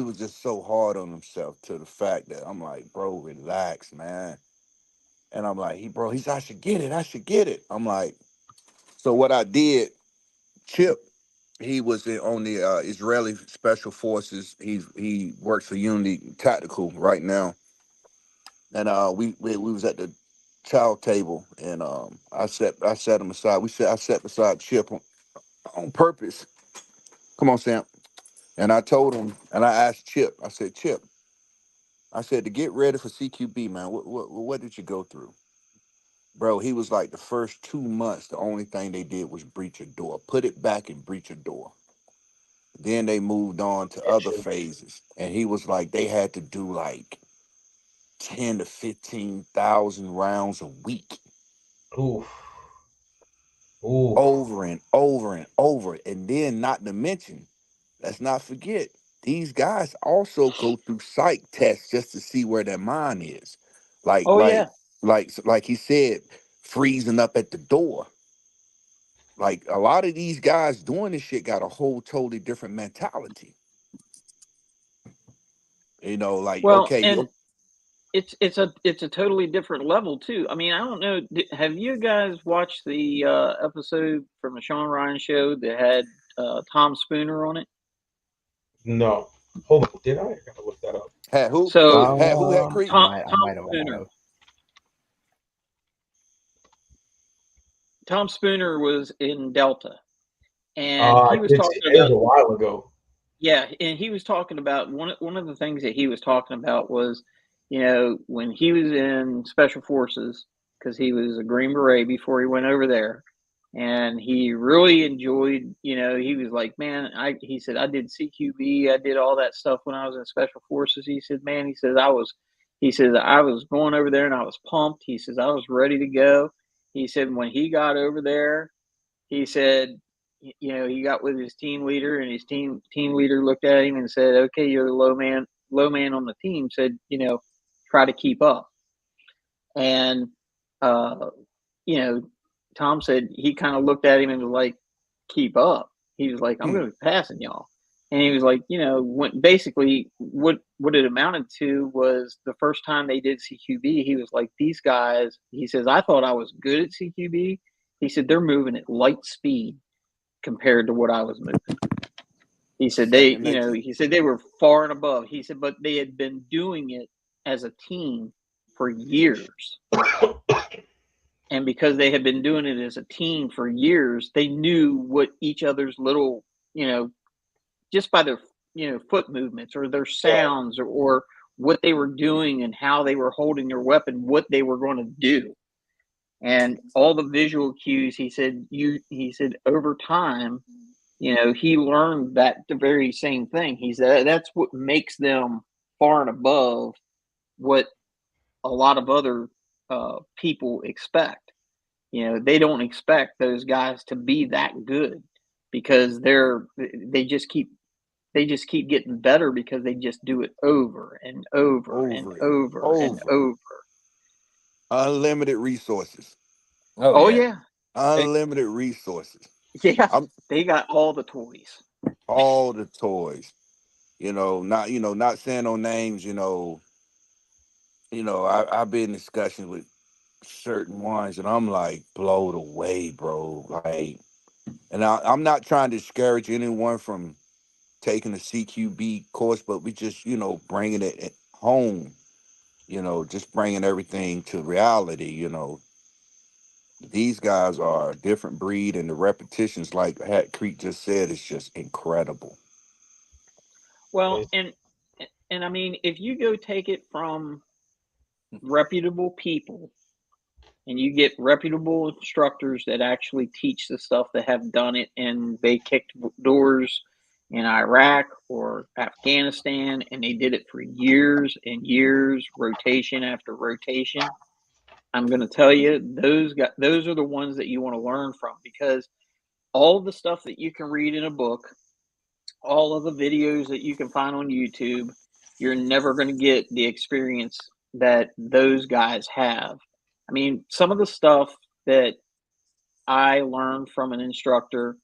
was just so hard on himself to the fact that I'm like, bro, relax, man. And I'm like, he's, I should get it. I'm like, so what I did, Chip, he was on the Israeli Special Forces. He works for Unity Tactical right now. And we was at the child table, and I set him aside. I sat beside Chip on purpose. Come on, Sam. And I told him, and I asked Chip. I said, Chip, to get ready for CQB, man. What did you go through? Bro, he was like, the first 2 months, the only thing they did was breach a door. Put it back and breach a door. Then they moved on to other phases. And he was like, they had to do like 10 to 15,000 rounds a week. ooh. Over and over and over. And then, not to mention, let's not forget, these guys also go through psych tests just to see where their mind is. Like he said, freezing up at the door. Like, a lot of these guys doing this shit got a whole totally different mentality. Like, well, okay, and it's a totally different level too. I mean, I don't know. Have you guys watched the episode from the Sean Ryan show that had Tom Spooner on it? No. Hold on. Did I? I gotta look that up. Had who? So who had Creek? Tom Spooner. Tom Spooner was in Delta, and he was talking it was about a while ago. Yeah, and he was talking about one of the things that he was talking about was, when he was in Special Forces, because he was a Green Beret before he went over there, and he really enjoyed, he was like, man, he said, I did CQB, I did all that stuff when I was in Special Forces. He said, man, he says, I was going over there and I was pumped. He says, I was ready to go. He said, when he got over there, he said, he got with his team leader, and his team leader looked at him and said, okay, you're the low man on the team, said, try to keep up. And, Tom said he kind of looked at him and was like, keep up. He was like, I'm going to be passing y'all. And he was like, basically what it amounted to was the first time they did CQB, he was like, these guys, he says, I thought I was good at CQB. He said, they're moving at light speed compared to what I was moving. He said he said they were far and above. He said, but they had been doing it as a team for years. And because they had been doing it as a team for years, they knew what each other's little, just by their, foot movements or their sounds or what they were doing and how they were holding their weapon, what they were going to do. And all the visual cues, he said over time, he learned that the very same thing. He said that's what makes them far and above what a lot of other people expect. They don't expect those guys to be that good because they just keep getting better because they just do it over and over and over and over. Unlimited resources. Oh yeah. Unlimited resources. Yeah, they got all the toys. All the toys. Not saying no names. I've been in discussions with certain ones, and I'm like blown away, bro. Like, and I'm not trying to discourage anyone from taking a CQB course, but we just, bringing it home. Just bringing everything to reality. These guys are a different breed, and the repetitions, like Hat Creek just said, is just incredible. Well, and I mean, if you go take it from reputable people and you get reputable instructors that actually teach the stuff, that have done it, and they kicked doors in Iraq or Afghanistan, and they did it for years and years, rotation after rotation, I'm going to tell you, those are the ones that you want to learn from, because all of the stuff that you can read in a book, all of the videos that you can find on YouTube, you're never going to get the experience that those guys have. I mean, some of the stuff that I learned from an instructor,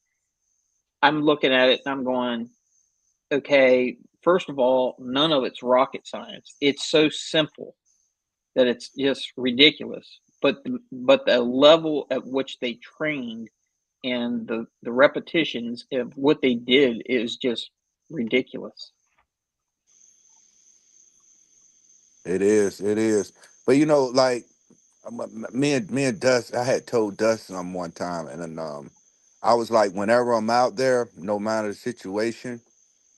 I'm looking at it and I'm going, okay, first of all, none of it's rocket science. It's so simple that it's just ridiculous. But the level at which they trained and the repetitions of what they did is just ridiculous. It is. But like me and Dust, I had told Dustin one time, and then I was like, whenever I'm out there, no matter the situation,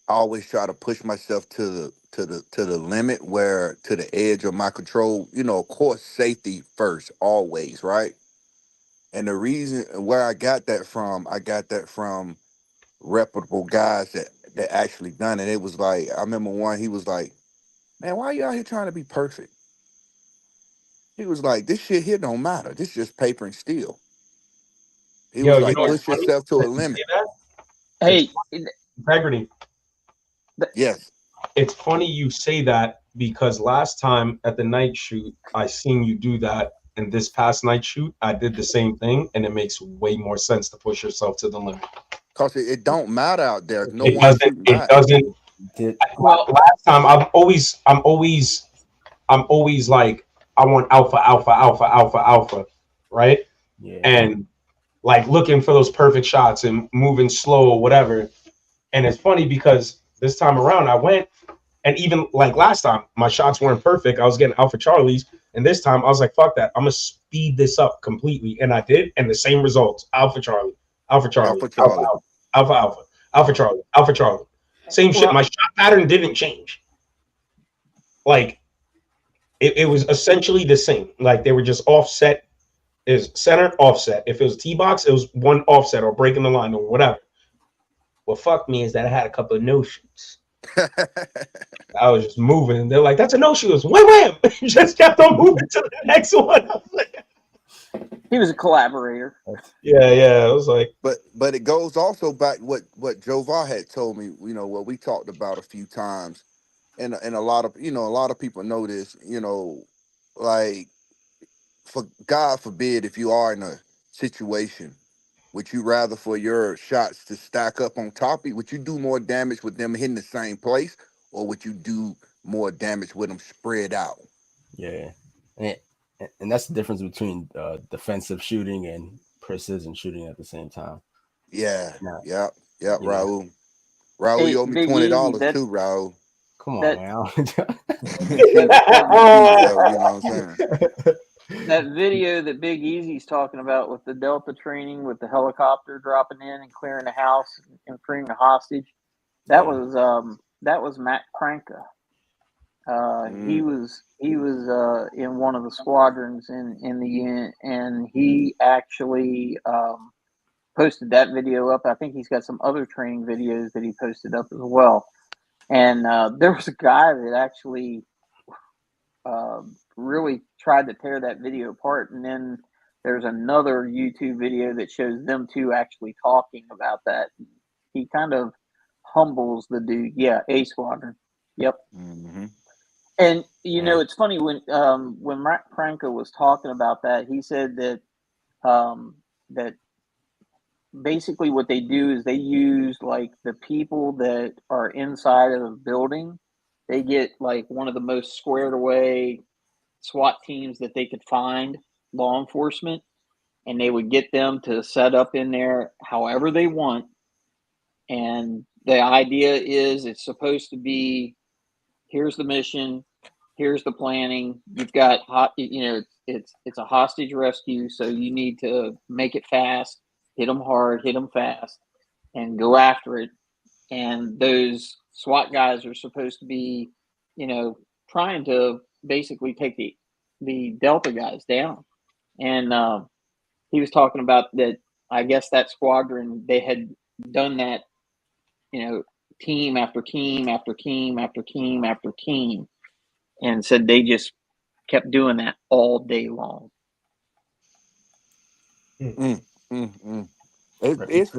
I always try to push myself to the limit, where to the edge of my control. Of course, safety first, always, right? And the reason where I got that from reputable guys that actually done it. It was like, I remember one. He was like, "Man, why are you out here trying to be perfect?" He was like, "This shit here don't matter. This is just paper and steel." He Yo, was you like, know what's "Push funny yourself to a that you limit." say that? Hey, Integrity. Yes. It's funny you say that, because last time at the night shoot, I seen you do that, and this past night shoot, I did the same thing, and it makes way more sense to push yourself to the limit. Cause it don't matter out there. No It one's doesn't. shooting It back. doesn't. well, Last time, I'm always like, I want alpha, alpha, alpha, alpha, alpha, right? Yeah. And like looking for those perfect shots and moving slow or whatever. And it's funny because this time around I went, and even like last time, my shots weren't perfect. I was getting Alpha Charlies. And this time I was like, fuck that. I'm going to speed this up completely. And I did. And the same results: Alpha Charlie, Alpha Charlie, Alpha Alpha Charlie. Alpha, Alpha Alpha, Alpha Charlie, Alpha Charlie. Same shit. My shot pattern didn't change. Like it was essentially the same. Like they were just offset, is center, offset. If it was T box, it was one offset or breaking the line or whatever. What fucked me is that I had a couple of no shoots. I was just moving, and they're like, "That's a no shoot." Wham, wham! Just kept on moving to the next one. I was like, he was a collaborator. yeah. I was like, but it goes also back what Jovar had told me. What we talked about a few times, and a lot of a lot of people know this. Like, for God forbid, if you are in a situation, would you rather for your shots to stack up on top of you? Would you do more damage with them hitting the same place, or would you do more damage with them spread out? Yeah, and that's the difference between defensive shooting and precision shooting at the same time. Yeah, Now, yep, you know, Raul. Raul, Hey, you owe me Big Easy, $20 too, Raul. come on, that man. Keep the peace, yo. You know what I'm saying? that video that Big Easy's talking about with the Delta training, with the helicopter dropping in and clearing the house and freeing the hostage, that was Matt Kranka. He was in one of the squadrons in the unit, and he actually posted that video up. I think he's got some other training videos that he posted up as well. And there was a guy that actually really tried to tear that video apart, and then there's another YouTube video that shows them two actually talking about that. He kind of humbles the dude. Yeah, A Squadron. Yep. Mm-hmm. And it's funny when Matt Franco was talking about that, he said that that basically what they do is they use like the people that are inside of the building. They get like one of the most squared away SWAT teams that they could find, law enforcement, and they would get them to set up in there however they want. And the idea is it's supposed to be, here's the mission, here's the planning. You've got it's a hostage rescue, so you need to make it fast, hit them hard, hit them fast, and go after it. And those SWAT guys are supposed to be, trying to basically take the Delta guys down. And he was talking about that. I guess that squadron, they had done that, team after team after team after team after team, and said they just kept doing that all day long. It's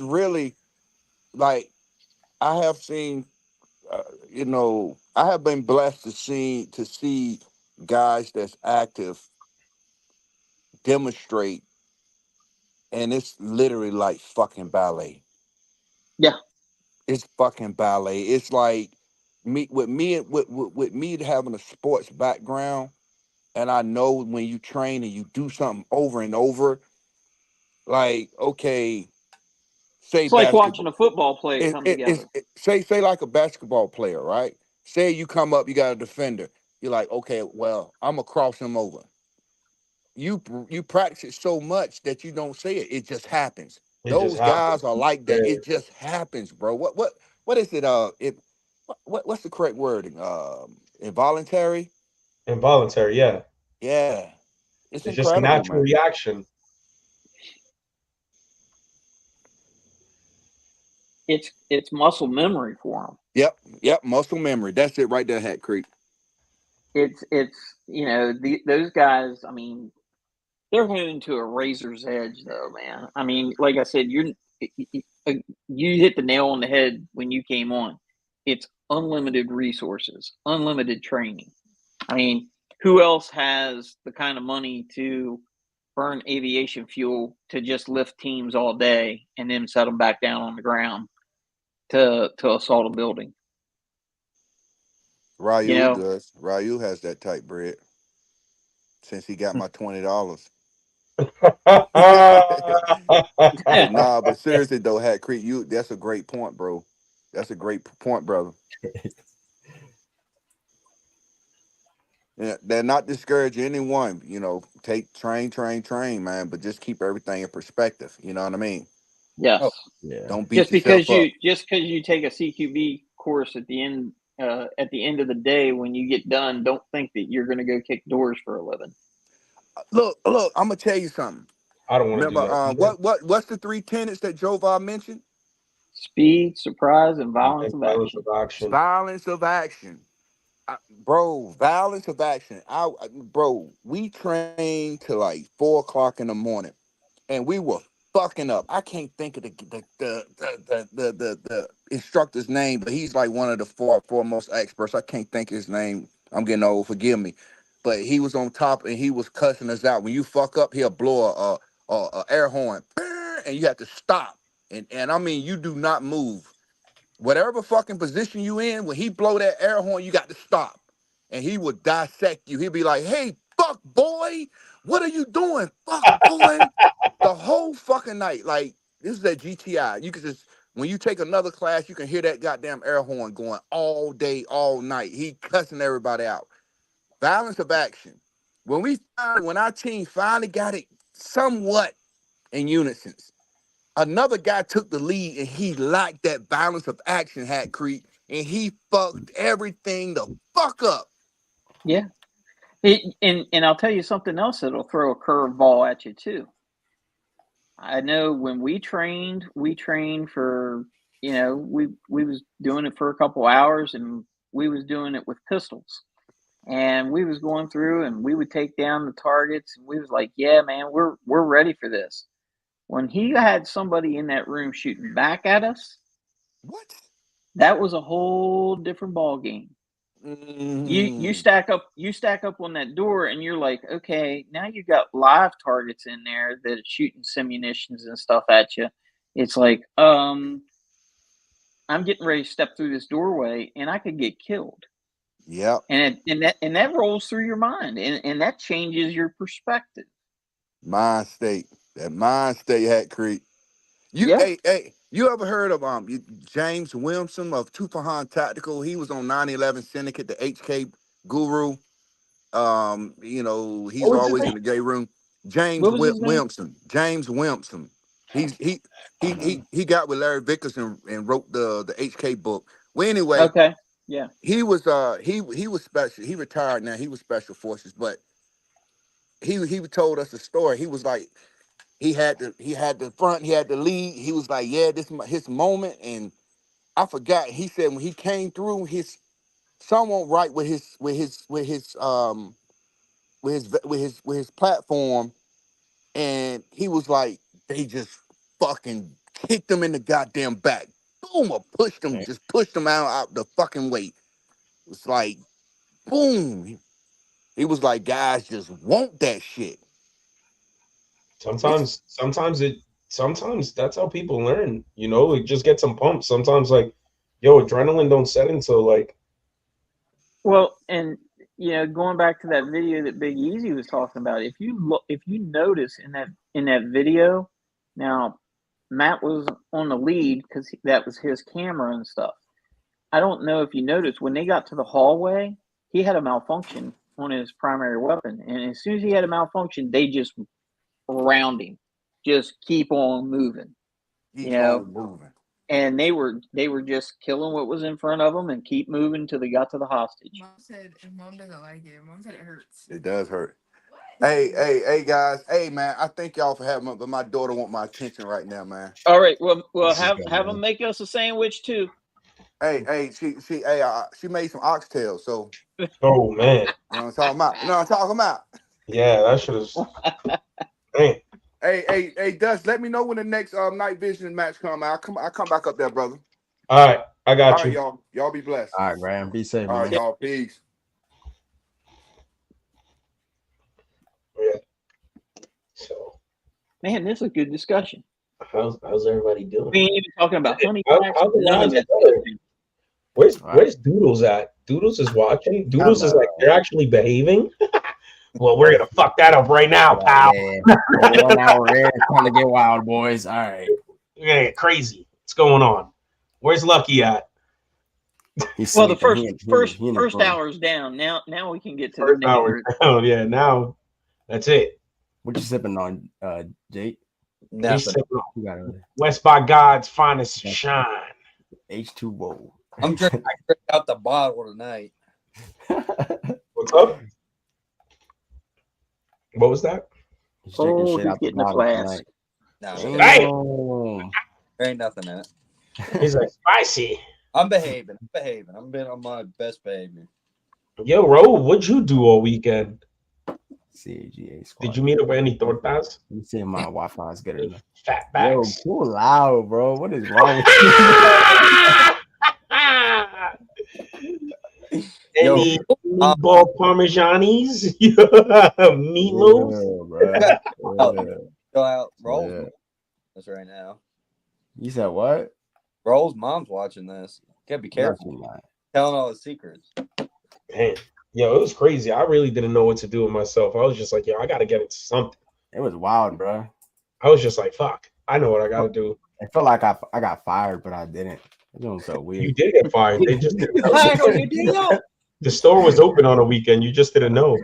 really like I have seen. I have been blessed to see guys that's active demonstrate, and it's literally like fucking ballet. Yeah, it's fucking ballet. It's like with me having a sports background, and I know when you train and you do something over and over, like okay, say it's like watching basketball. a football play come together. Say like a basketball player, right? Say you come up, you got a defender. You're like, okay, well, I'm gonna cross him over. You practice it so much that you don't say it. It just happens. It just Those guys happens. are like that. It just happens, bro. What is it? What's the correct wording? Involuntary. Involuntary, yeah. Yeah, it's It's just a incredible, natural man. reaction. It's muscle memory for them. Yep. Muscle memory. That's it right there, Hat Creek. It's those guys. I mean, they're heading to a razor's edge, though, man. I mean, like I said, you hit the nail on the head when you came on. It's unlimited resources, unlimited training. I mean, who else has the kind of money to burn aviation fuel to just lift teams all day and then set them back down on the ground to assault a building? Ryu does. Ryu has that type bread since he got my $20. But nah, but seriously though, Hat Creek, that's a great point, bro. That's a great point, brother. Yeah, they're not discouraging anyone, train, man, but just keep everything in perspective. You know what I mean? Yes. Oh, yeah. Don't beat yourself up. Just because you take a CQB course at the end of the day, when you get done, don't think that you're going to go kick doors for a living. Look, I'm gonna tell you something. I don't want to do Remember, that. what's the three tenets that Jovar mentioned? Speed, surprise, and violence of action. Violence of action. Bro, violence of action. Bro, we trained till like 4:00 in the morning, and we were fucking up. I can't think of the instructor's name, but he's like one of the foremost experts. I can't think his name. I'm getting old. Forgive me, but he was on top and he was cussing us out. When you fuck up, he'll blow a air horn, and you have to stop. And I mean, you do not move. Whatever fucking position you in, when he blow that air horn, you got to stop. And he would dissect you. He'd be like, hey, fuck boy, what are you doing? Fuck boy. The whole fucking night. Like, this is at GTI. You can just, when you take another class, you can hear that goddamn air horn going all day, all night. He cussing everybody out. Violence of action. When our team finally got it somewhat in unison, another guy took the lead and he lacked that balance of action, Hat Creek. and he fucked everything the fuck up. Yeah. And I'll tell you something else that'll throw a curveball at you too. I know when we trained for, we was doing it for a couple hours, and we was doing it with pistols. And we was going through and we would take down the targets, and we was like, yeah, man, we're ready for this. When he had somebody in that room shooting back at us, What? that was a whole different ball game. You stack up on that door, and you're like, okay, now you got live targets in there that are shooting simunitions and stuff at you. It's like, I'm getting ready to step through this doorway, and I could get killed. Yep. And that rolls through your mind, and that changes your perspective. Mind state. That mind state hat creep. Hey, you ever heard of James Wilson of Tupahan Tactical? He was on 9/11 Syndicate, the HK guru. He's always in the gay room. James What was his name? Wilson. James Wilson. He got with Larry Vickers and wrote the HK book. Well, anyway, Okay. Yeah. he was he was special. He retired now. He was special forces, but he told us a story. He was like, he had the front, he had the lead. He was like, yeah, this is his moment. And I forgot. He said when he came through, someone right with his platform, and he was like, they just fucking kicked him in the goddamn back. Boom, or pushed him, just pushed him out the fucking way. It was like, boom. He was like, guys just want that shit. Sometimes that's how people learn. Like, just get some pumps. Sometimes, like, adrenaline don't set until like. Well, and going back to that video that Big Easy was talking about, if you notice in that video, now Matt was on the lead because that was his camera and stuff. I don't know if you noticed when they got to the hallway, he had a malfunction on his primary weapon, and as soon as he had a malfunction, they just around him, just keep on moving. Moving. And they were just killing what was in front of them and keep moving until they got to the hostage. Mom said if Mom doesn't like it, Mom said it hurts. It does hurt. What? Hey, guys. Hey, man. I thank y'all for having me, but my daughter want my attention right now, man. All right. Well, have them make us a sandwich too. Hey, she made some oxtails. So. Oh man. You know what I'm talking about? You know what I'm talking about? Yeah, that should have. Man. Hey, Dust, let me know when the next night vision match come out. I'll come back up there, brother. All right, I got you. All right, y'all be blessed. All right, Graham, be safe. All right, y'all, peace. Yeah. So, man, this is a good discussion. How's everybody doing? We ain't even talking about honey. Where's Doodles at? Doodles is watching. Doodles is like, they're actually behaving. Well, we're gonna fuck that up right now, pal. Yeah. 1 hour in, time to get wild, boys. All right. We're gonna get crazy. What's going on? Where's Lucky at? Well, the first hour's down. Now we can get to first the hour. Oh yeah, now that's it. What you sipping on, Jake? Nothing. West by God's finest shine. H2O. I drank out the bottle tonight. What's up? What was that? He's getting a flask. No, there ain't nothing in it. He's like, spicy. I'm behaving. I'm being on my best behavior. Yo, Ro, what'd you do all weekend? CAGA squad. Did you meet up with any tortas? Let me see if my Wi-Fi is good enough. Fat backs. Yo, too loud, bro. What is wrong with you? Any meatball parmesanis? Meatloaf? Go out. Roll. That's right now. You said what? Roll's mom's watching this. Gotta be careful. Telling all his secrets. Man, yo, it was crazy. I really didn't know what to do with myself. I was just like, yo, I gotta get into something. It was wild, bro. I was just like, fuck. I know what I gotta do. I felt like I got fired, but I didn't. It was so weird. You did get fired. They just didn't know. The store was open on a weekend. You just didn't know.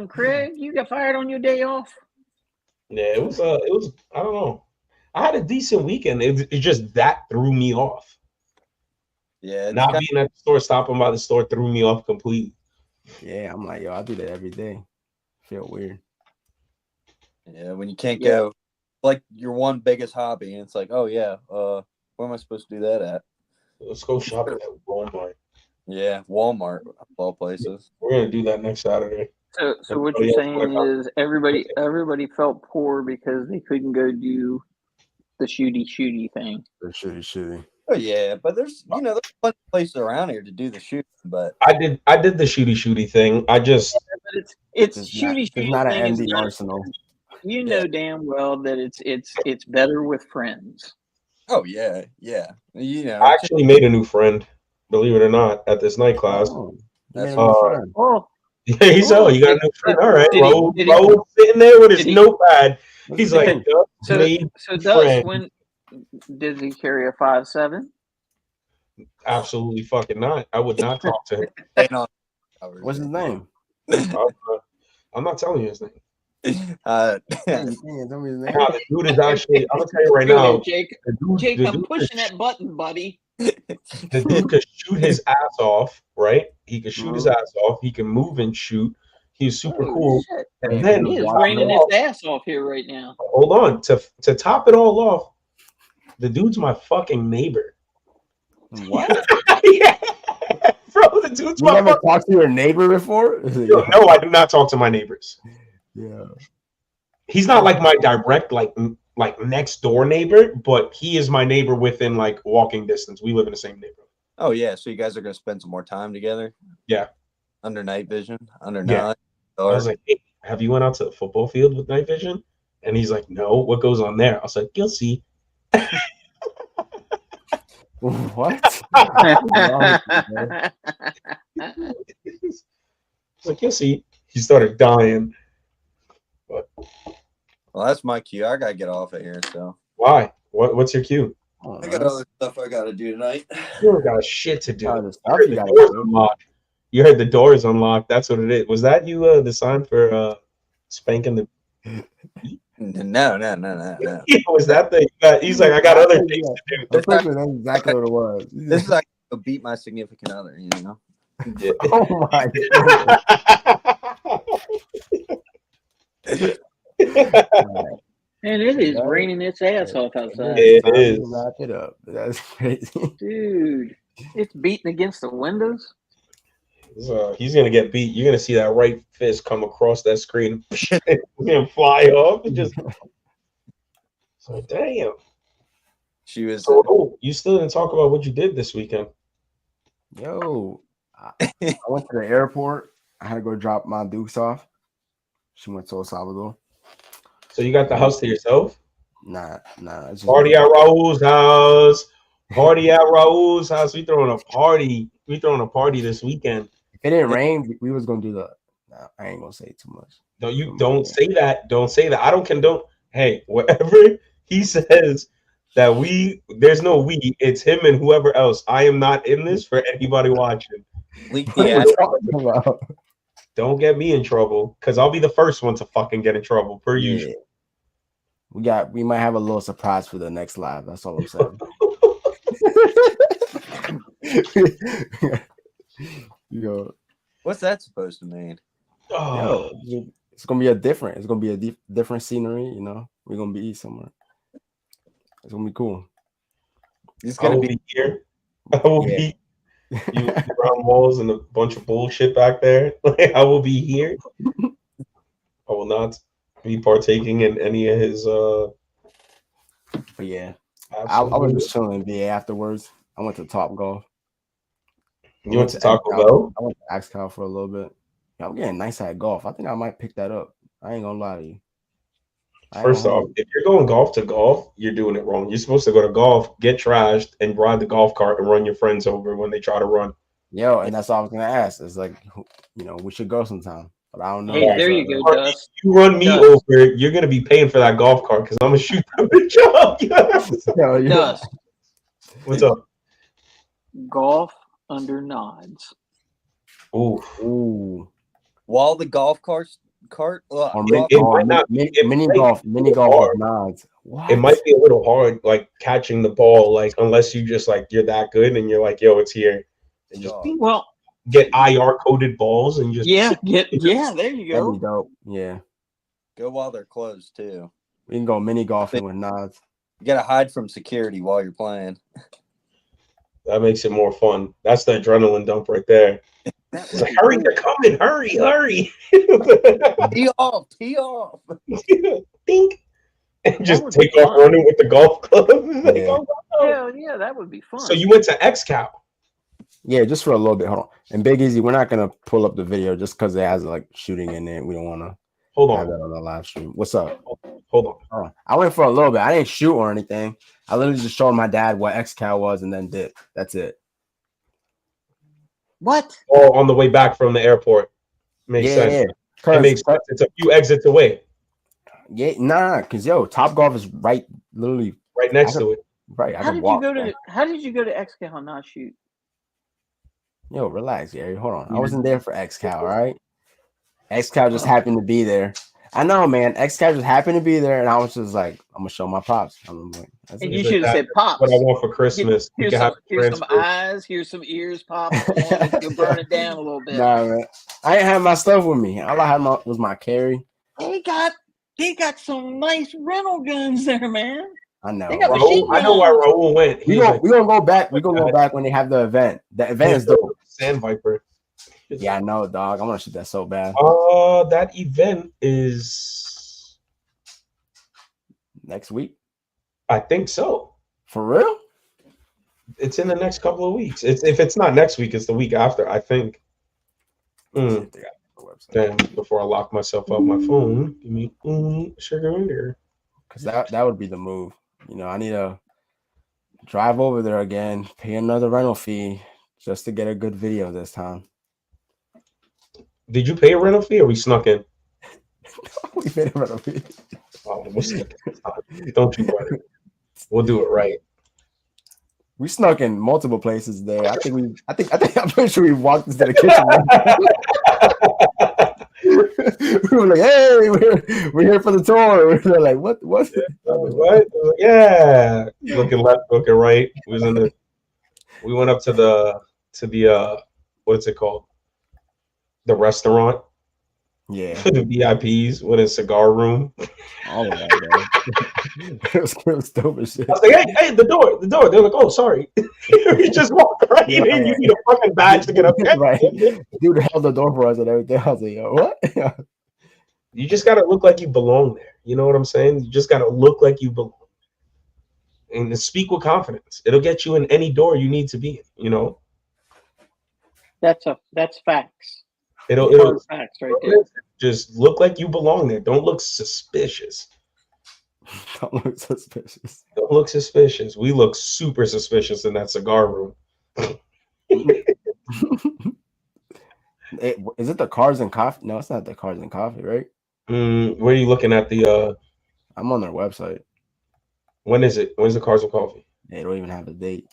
Craig, you got fired on your day off? Yeah, it was. I don't know. I had a decent weekend. It just that threw me off. Yeah, not being at the store, stopping by the store threw me off completely. Yeah, I'm like, yo, I do that every day. Feel weird. Yeah, when you can't go, like your one biggest hobby, and it's like, oh yeah, where am I supposed to do that at? Let's go shopping at Walmart. Yeah, Walmart of all places. We're gonna do that next Saturday. So what you're saying is everybody felt poor because they couldn't go do the shooty thing. The shooty. Oh yeah, but there's there's plenty of places around here to do the shooting. But I did the shooty thing. I just it's shooty It's not thing. an MD arsenal. You know damn well that it's better with friends. Oh yeah. I actually made a new friend, believe it or not, at this night class. That's friend. Yeah, you got a new friend. All right, Raul sitting there with his notepad. He's like, Dust, when did he carry a 5.7? Absolutely fucking not. I would not talk to him. What's his name? I'm not telling you his name. Tell me his name. The dude is actually, I'm gonna tell you right now, Jake, I'm pushing that button, buddy. The dude could shoot his ass off, right? He could shoot his ass off. He can move and shoot. He's super cool. Shit. And then he is raining his ass off here right now. Hold on, to top it all off, the dude's my fucking neighbor. What? Yeah. Bro, the dude's you never talked to your neighbor before? No, I do not talk to my neighbors. Yeah. He's not like my direct, like next door neighbor, but he is my neighbor within like walking distance. We live in the same neighborhood. Oh yeah, so you guys are gonna spend some more time together? Yeah. Under night vision? Under night? I was like, hey, have you went out to the football field with night vision? And he's like, no, what goes on there? I was like, you'll see. What? Like, you'll see. He started dying. But well, that's my cue. I gotta get off of here. So why? What's your cue? I got other stuff I gotta do tonight. You don't got shit to do. You heard the doors unlocked. That's what it is. Was that you? The sign for spanking the. No. Was that the? He's like, I got other things to do. That's exactly what it was. This is like a beat my significant other. You know. Yeah. Oh my god. And it is raining its ass off outside. It is. Wrap it up. That's crazy. Dude, it's beating against the windows. He's going to get beat. You're going to see that right fist come across that screen and fly off. And just... So, damn. She was. So, you still didn't talk about what you did this weekend. Yo, I went to the airport. I had to go drop my Dukes off. She went to El Salvador. So you got the house to yourself? Nah. Party at Raul's house. Party at Raul's house. We throwing a party. We throwing a party this weekend. If it didn't rain, we was gonna do the. Nah, I ain't gonna say too much. No, you don't say that. Don't say that. I don't condone. Hey, whatever he says that there's no we. It's him and whoever else. I am not in this for anybody watching. Don't get me in trouble, because I'll be the first one to fucking get in trouble, per usual. We might have a little surprise for the next live. That's all I'm saying. What's that supposed to mean? Yo, it's gonna be a different scenery, you know. We're gonna be somewhere. It's gonna be cool. It's gonna be here. I will be you around walls and a bunch of bullshit back there. I will be here. I will not be partaking in any of his But yeah. I was just chilling in VA afterwards. I went to Top Golf. You went to Taco Bell? I went to Axcal for a little bit. Yeah, I'm getting nice at golf. I think I might pick that up. I ain't gonna lie to you. First off, if you're going golf to golf, you're doing it wrong. You're supposed to go to golf, get trashed, and ride the golf cart and run your friends over when they try to run. Yo, and that's all I was gonna ask. It's like, we should go sometime. But I don't know. Hey, there you go, Dust. You run me over, you're gonna be paying for that golf cart because I'm gonna shoot the job. Dust. What's up? Golf under nods. Ooh. While the golf cart mini golf with nods What? It might be a little hard, like catching the ball, like unless you just like you're that good and you're like, yo, it's here, and just get IR coded balls and just there you go. That'd be dope. Yeah. Go while they're closed too. We can go mini golfing with nods. You gotta hide from security while you're playing. That makes it more fun. That's the adrenaline dump right there. It's like, hurry, they're coming! Hurry! Tee off! Dink! And just take off running with the golf club. Yeah, that would be fun. So you went to XCal? Yeah, just for a little bit. Hold on. And Big Easy, we're not gonna pull up the video just because it has like shooting in it. We don't want to have that on the live stream. What's up? Hold on. I went for a little bit. I didn't shoot or anything. I literally just showed my dad what XCal was and then did. That's it. What? Oh, on the way back from the airport. Makes sense. Yeah. It makes sense. It's a few exits away. Yeah, nah, because Top Golf is literally right next to it. Right. How did you go to XCal and not shoot? Yo, relax, Gary. Hold on. I wasn't there for XCal, all right? XCal just happened to be there. I know, man. XCal just happened to be there, and I was just like, I'm gonna show my pops. I'm like, and you should have said pops. What I want for Christmas. Here's some eyes. Here's some ears. Pops. Let's burn it down a little bit. Nah, man. I didn't have my stuff with me. All I had was my carry. They got some nice rental guns there, man. I know. They got machine guns. I know why Raul went. We gonna go back. We're gonna go back when they have the event. The event is dope. Sand Viper. Yeah, I know, dog. I want to shoot that so bad. That event is next week. I think so. For real? It's in the next couple of weeks. If it's not next week, it's the week after, I think. Then before I lock myself off my phone, give me sugar in there. Because that would be the move. I need to drive over there again, pay another rental fee just to get a good video this time. Did you pay a rental fee or we snuck in? We paid a rental fee. Oh, don't you worry. We'll do it right. We snuck in multiple places there. I'm pretty sure we walked into the kitchen. We were like, "Hey, we're here for the tour." We were like, "What? What? Yeah." Looking left, looking right. We went up to the what's it called? The restaurant. Yeah. For the VIPs, went in cigar room. All of that, man. It was dope as shit. I was like, hey, the door. They're like, oh, sorry. You just walked right in. You need a fucking badge to get up there. Right. Dude held the door for us and everything. I was like, yo, what? You just got to look like you belong there. You know what I'm saying? You just got to look like you belong. And speak with confidence. It'll get you in any door you need to be in, That's facts. It'll facts right there. Just look like you belong there. Don't look suspicious. Don't look suspicious. Don't look suspicious. We look super suspicious in that cigar room. Is it the Cars and Coffee? No, it's not the Cars and Coffee, right? Where are you looking at the? I'm on their website. When is it? When's the Cars and Coffee? They don't even have a date.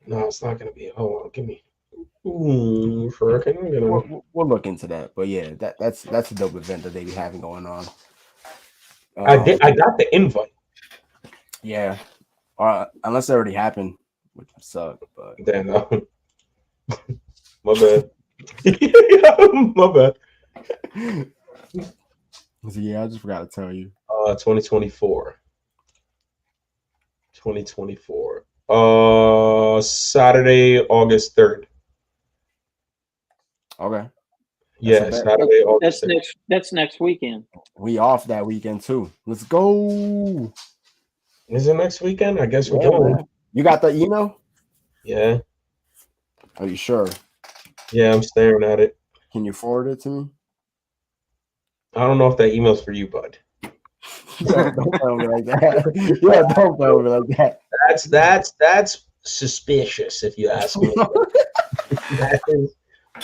No, it's not gonna be. Hold on, give me. We'll look into that, but yeah, that's a dope event that they be having going on. I got the invite. Yeah, unless it already happened, which would suck. But then, my bad. My bad. So yeah, I just forgot to tell you. 2024. Saturday, August 3rd. Okay. Yeah, Saturday, August 3rd. That's next weekend. We off that weekend too. Let's go. Is it next weekend? I guess we're going. You got the email? Yeah. Are you sure? Yeah, I'm staring at it. Can you forward it to me? I don't know if that email's for you, bud. Don't tell me like that. Yeah, don't tell me like that. That's suspicious, if you ask me. That is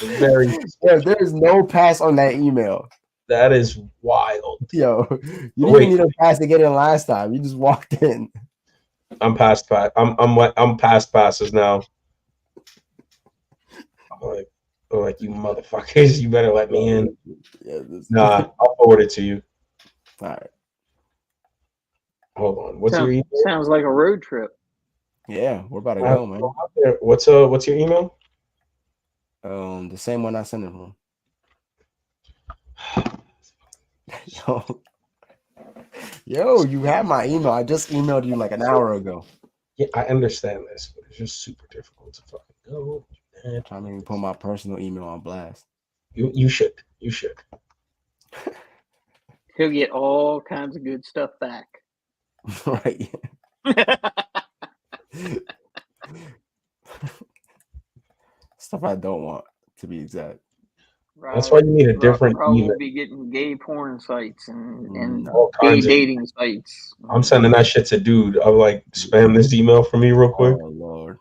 very suspicious. Yeah, there is no pass on that email. That is wild. Yo, you didn't need a pass to get in last time. You just walked in. I'm past pass. I'm past passes now. I'm like you motherfuckers, you better let me in. Yeah, Nah, I'll forward it to you. All right. Hold on. What's your email? Sounds like a road trip. Yeah, we're about to go, man. What's your email? The same one I sent it from. Yo, you have my email. I just emailed you like an hour ago. Yeah, I understand this, but it's just super difficult to fucking go. Trying to even put my personal email on blast. You should. He'll get all kinds of good stuff back. Right. Stuff I don't want, to be exact. Right. That's why you need a different probably email. be getting gay porn sites and all gay kinds of dating sites. I'm sending that shit to dude. I'm like, spam this email for me real quick. Oh Lord.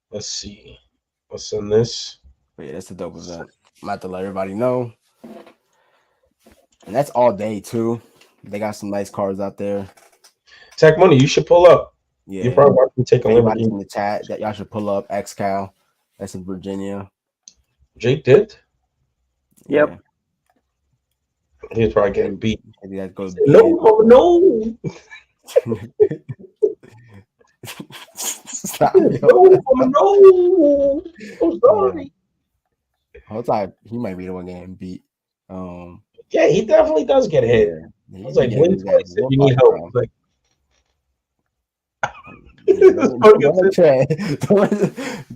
Let's see. I'll send this. But yeah, that's the dope event. I'm about to let everybody know. And that's all day too. They got some nice cars out there. Tech Money, you should pull up. Yeah. You probably want to take a Everybody's Lamborghini. in the chat that y'all should pull up. XCal. That's in Virginia. Jake did? Yep. Yeah. He's probably getting beat. Maybe that goes No. Stop, no. I'm sorry. Whole time he might be the one getting beat. Yeah, he definitely does get hit. Yeah, I was like, Wayne twice said you need help. Like,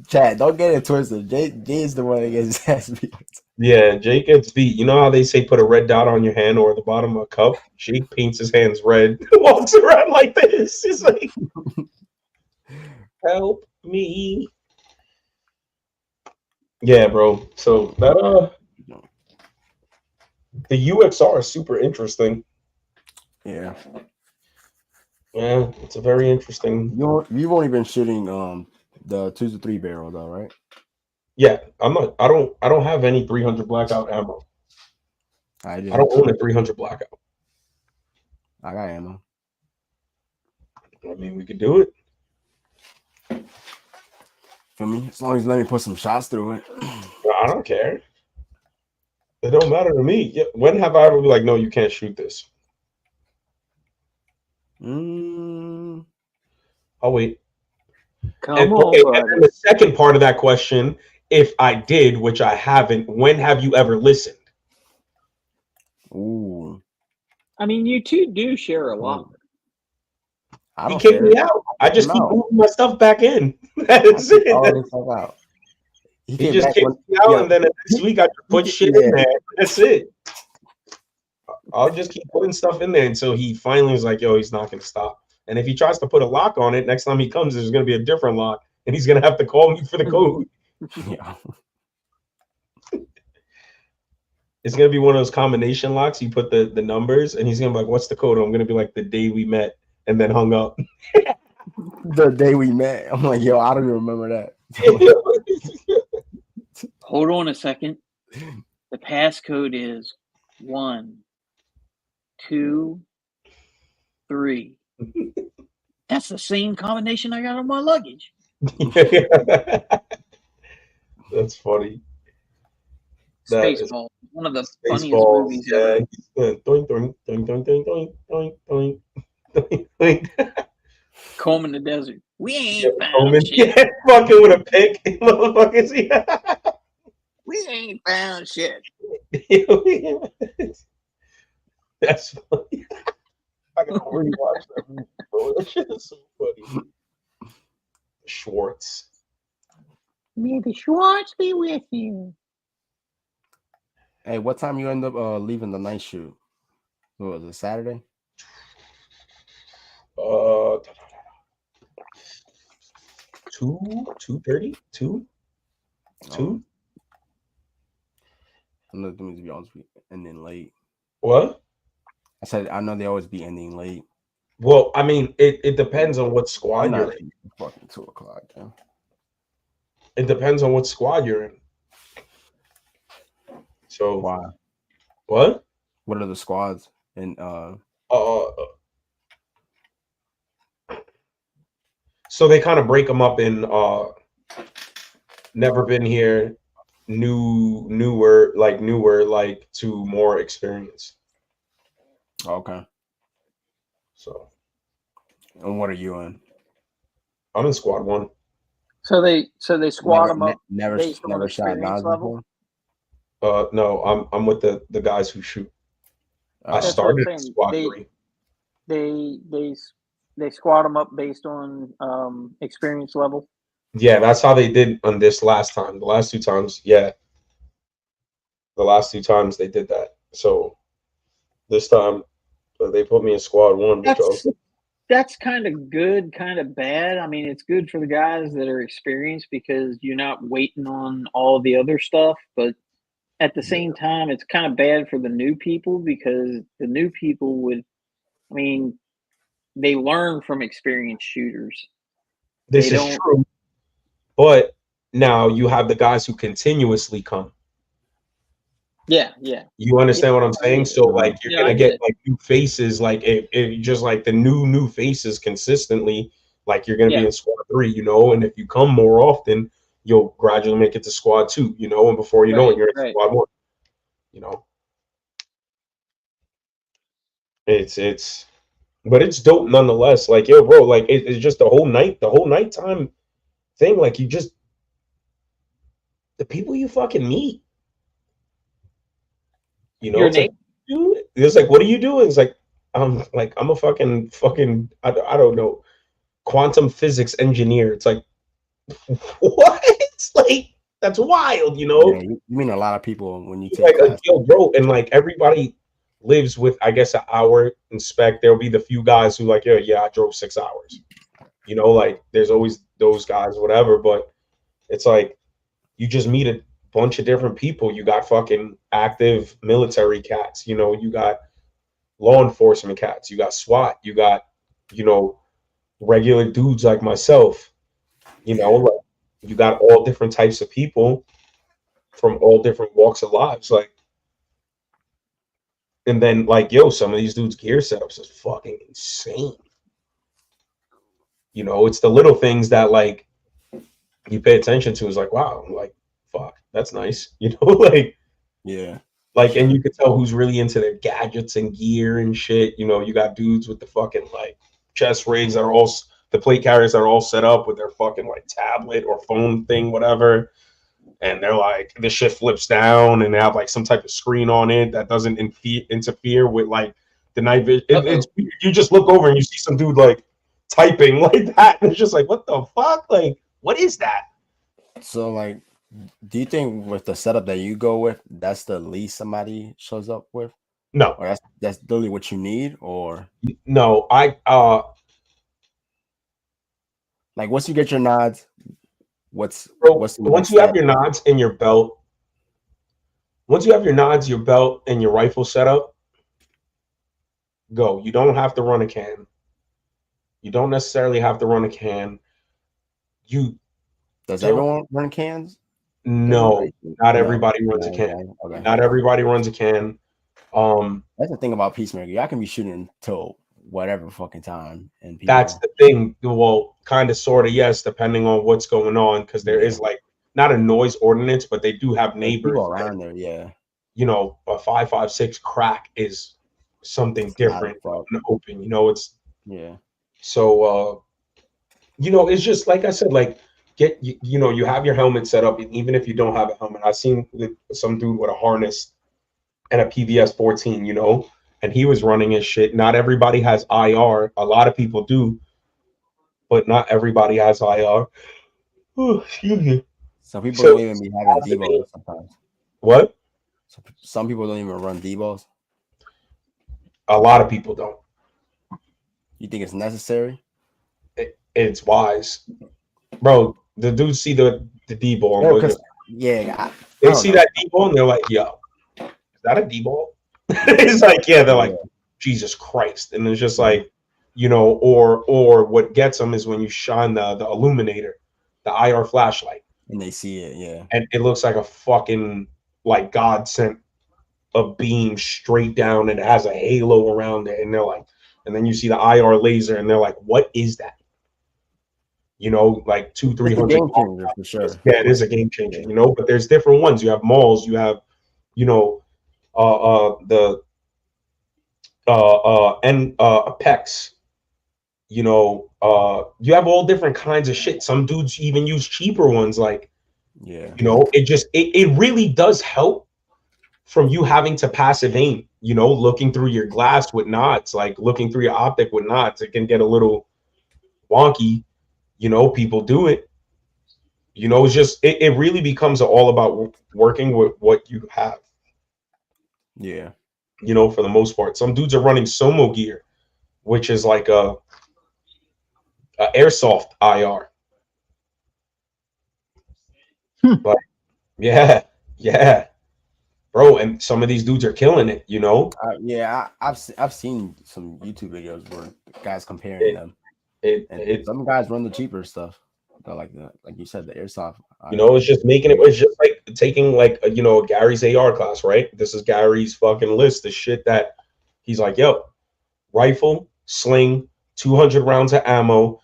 Chad, don't get it twisted. Jay is the one that gets his ass beat. Yeah, Jake gets beat. You know how they say put a red dot on your hand or the bottom of a cup? Jake paints his hands red, walks around like this. He's like, help me. Yeah, bro. So that the UXR is super interesting. Yeah. Yeah, it's a very interesting. You've only been shooting the 2-3 barrel though, right? Yeah, I don't have any 300 blackout ammo. I don't own a 300 blackout. I got ammo. I mean, we could do it. For me, as long as you let me put some shots through it. I don't care. It don't matter to me. When have I ever been like, no, you can't shoot this? I'll wait. Come on, and the second part of that question, if I did, which I haven't, when have you ever listened? Ooh. I mean, you two do share a lot. He kicked me out. I just keep moving my stuff back in. That's it. Out. He just kicked me out, and then next week I put shit in there. That's it. I'll just keep putting stuff in there until he finally is like, yo, he's not going to stop. And if he tries to put a lock on it, next time he comes, there's going to be a different lock, and he's going to have to call me for the code. Yeah. It's going to be one of those combination locks. You put the numbers, and he's going to be like, what's the code? I'm going to be like, the day we met, and then hung up. The day we met. I'm like, yo, I don't even remember that. Hold on a second. The passcode is 1, 2, 3. That's the same combination I got on my luggage. That's funny. Spaceballs, one of the funniest movies ever. Doink, doink, doink. Comb in the desert. We ain't found shit. Yeah, fucking with a pick, motherfuckers. We ain't found shit. That's funny. I gotta rewatch that movie, bro. That shit is so funny. Schwartz. May the Schwartz be with you. Hey, what time you end up leaving the night shoot? What was it, Saturday? 2:30? 2? I know them to be always be ending late. What? I said I know they always be ending late. Well, I mean, it depends on what squad you're in. Fucking 2:00. Yeah. It depends on what squad you're in. So why? What? What are the squads? And so they kind of break them up in never been here, newer, like to more experience. Okay. So. And what are you in? I'm in squad 1. So they squad them up Never based on shot experience knives level. before? No, I'm with the guys who shoot. I That's what I'm started in saying. squad 3. They squad them up based on experience level. Yeah, that's how they did on this last time. The last 2 times, yeah. The last 2 times they did that. So this time they put me in squad 1, which That's kind of good, kind of bad. I mean, it's good for the guys that are experienced because you're not waiting on all the other stuff, but at the same time, it's kind of bad for the new people because the new people they learn from experienced shooters. this is true. But now you have the guys who continuously come. Yeah. You understand what I'm saying? So like you're gonna get like new faces, like if just like the new faces consistently, like you're gonna be in squad 3, and if you come more often, you'll gradually make it to squad 2, and before you know it, you're in squad 1. It's but it's dope nonetheless. Like, yo, bro, like it's just the whole nighttime thing, like you just the people you fucking meet. It's like, dude, it's like, what are you doing? It's like, I'm a fucking I don't know, quantum physics engineer. It's like, what? It's like, that's wild, Yeah, you mean a lot of people when you take like class. yo, bro, and like everybody lives with, I guess, an hour inspect. There'll be the few guys who like, yeah, I drove 6 hours. Like there's always those guys, whatever, but it's like you just meet a bunch of different people. You got fucking active military cats, you got law enforcement cats, you got SWAT, you got, regular dudes like myself, like you got all different types of people from all different walks of lives. Like, and then like, yo, some of these dudes' gear setups is fucking insane. It's the little things that like you pay attention to. Is like, wow, like, fuck, that's nice. Like, yeah, like, and you can tell who's really into their gadgets and gear and shit. You got dudes with the fucking like chest rigs that are all the plate carriers that are all set up with their fucking like tablet or phone thing, whatever. And they're like, this shit flips down and they have like some type of screen on it that doesn't interfere with like the night vision. It's you just look over and you see some dude like typing like that, and it's just like, what the fuck? Like, what is that? So like, do you think with the setup that you go with, that's the least somebody shows up with? No, or that's literally what you need, or no, like once you get your nods, what's once you have your nods and your belt, your belt and your rifle setup, go. You don't have to run a can. You don't necessarily have to run a can. Does everyone run cans? No, not everybody runs a can. Okay. Not everybody runs a can. That's the thing about Peacemaker. Y'all can be shooting till whatever fucking time, and that's the thing. Well, kind of, sort of, yes, depending on what's going on, because there is like not a noise ordinance, but they do have neighbors around there. Yeah, a 5.56 crack is something different in the open. It's So, it's just like I said, like you have your helmet set up, and even if you don't have a helmet, I've seen some dude with a harness and a PVS 14, and he was running his shit. Not everybody has IR. A lot of people do, but not everybody has IR. Oh, excuse me. Some people don't even be having Debos sometimes. What? Some people don't even run Debos. A lot of people don't. You think it's necessary? It's wise, bro. The dudes see the D-ball. They see that D-ball and they're like, "Yo, is that a D-ball?" It's like, yeah. They're like, Jesus Christ, and it's just like, or what gets them is when you shine the illuminator, the IR flashlight, and they see it, and it looks like a fucking like God sent a beam straight down, and it has a halo around it, and they're like, and then you see the IR laser, and they're like, what is that? Like 200-300 game changer for sure. Yeah, it is a game changer, but there's different ones. You have malls, you have, the and pecs. You know, you have all different kinds of shit. Some dudes even use cheaper ones, like, Yeah. you know, it really does help from you having to passive aim, you know, looking through your glass with nods, like looking through your optic with nods. It can get a little wonky, you know, people do it. You know, it's just, it really becomes all about working with what you have. Yeah. You know, for the most part. Some dudes are running Somo gear, which is like a airsoft IR. Like, yeah, bro. And some of these dudes are killing it, you know? Yeah, I've seen some YouTube videos where guys comparing them. And some guys run the cheaper stuff. Like you said, the airsoft. You know, it's just making it. It's just like taking like you know, Gary's AR class, right? This is Gary's fucking list. The shit that he's like, yo, rifle, sling, 200 rounds of ammo,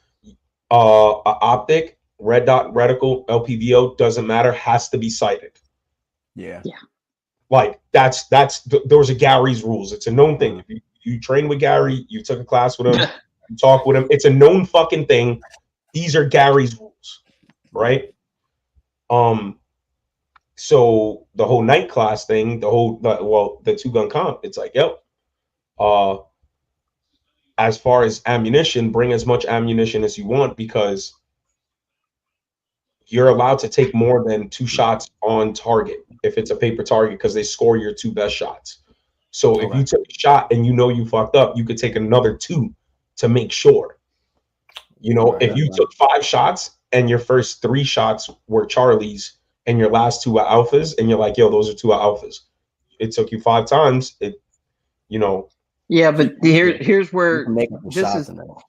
optic, red dot reticle, LPVO, doesn't matter, has to be sighted. Yeah. Like those are Gary's rules. It's a known thing. If you train with Gary, you took a class with him, you talk with him. It's a known fucking thing. These are Gary's rules, right? So the whole night class thing, the 2-gun comp, it's like, yo, as far as ammunition, bring as much ammunition as you want, because you're allowed to take more than 2 shots on target if it's a paper target, because they score your 2 best shots. So if you took a shot and you know you fucked up, you could take another 2 to make sure. You know, if you took 5 shots and your first 3 shots were Charlies and your last 2 are alphas, and you're like, yo, those are 2 alphas. It took you 5 times. You know. Yeah, but here's where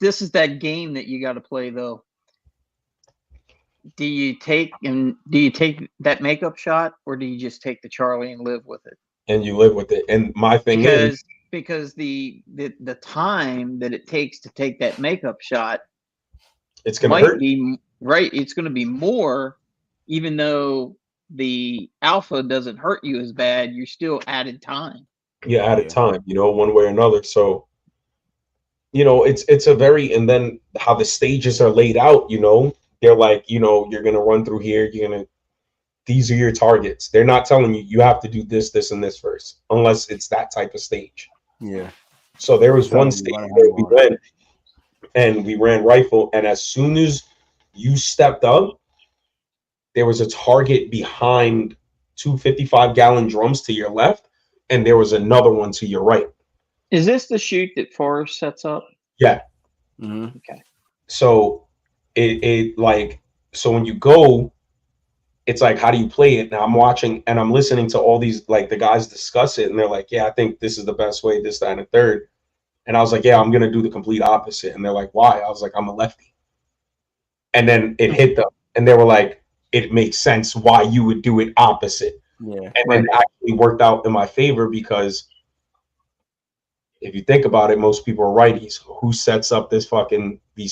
this is that game that you got to play though. Do you take that makeup shot, or do you just take the Charlie and live with it? And you live with it. And my thing is because the time that it takes to take that makeup shot, it's going to hurt. It's going to be more, even though the alpha doesn't hurt you as bad. You're still added time. Yeah, added time, you know, one way or another. So, you know, it's a very, and then how the stages are laid out, you know, they're like, you know, you're going to run through here. These are your targets. They're not telling you, you have to do this, this, and this first, unless it's that type of stage. Yeah. So there was one stage where we went and we ran rifle. And as soon as you stepped up, there was a target behind 2 55-gallon drums to your left. And there was another one to your right. Is this the shoot that Forrest sets up? Yeah. Mm-hmm. Okay. So so when you go, it's like, how do you play it? Now I'm watching and I'm listening to all these, like the guys discuss it, and they're like, yeah, I think this is the best way, this, that, and the third. And I was like, yeah, I'm going to do the complete opposite. And they're like, why? I was like, I'm a lefty. And then it hit them. And they were like, it makes sense why you would do it opposite. Yeah. And it actually worked out in my favor, because if you think about it, most people are righties. Who sets up these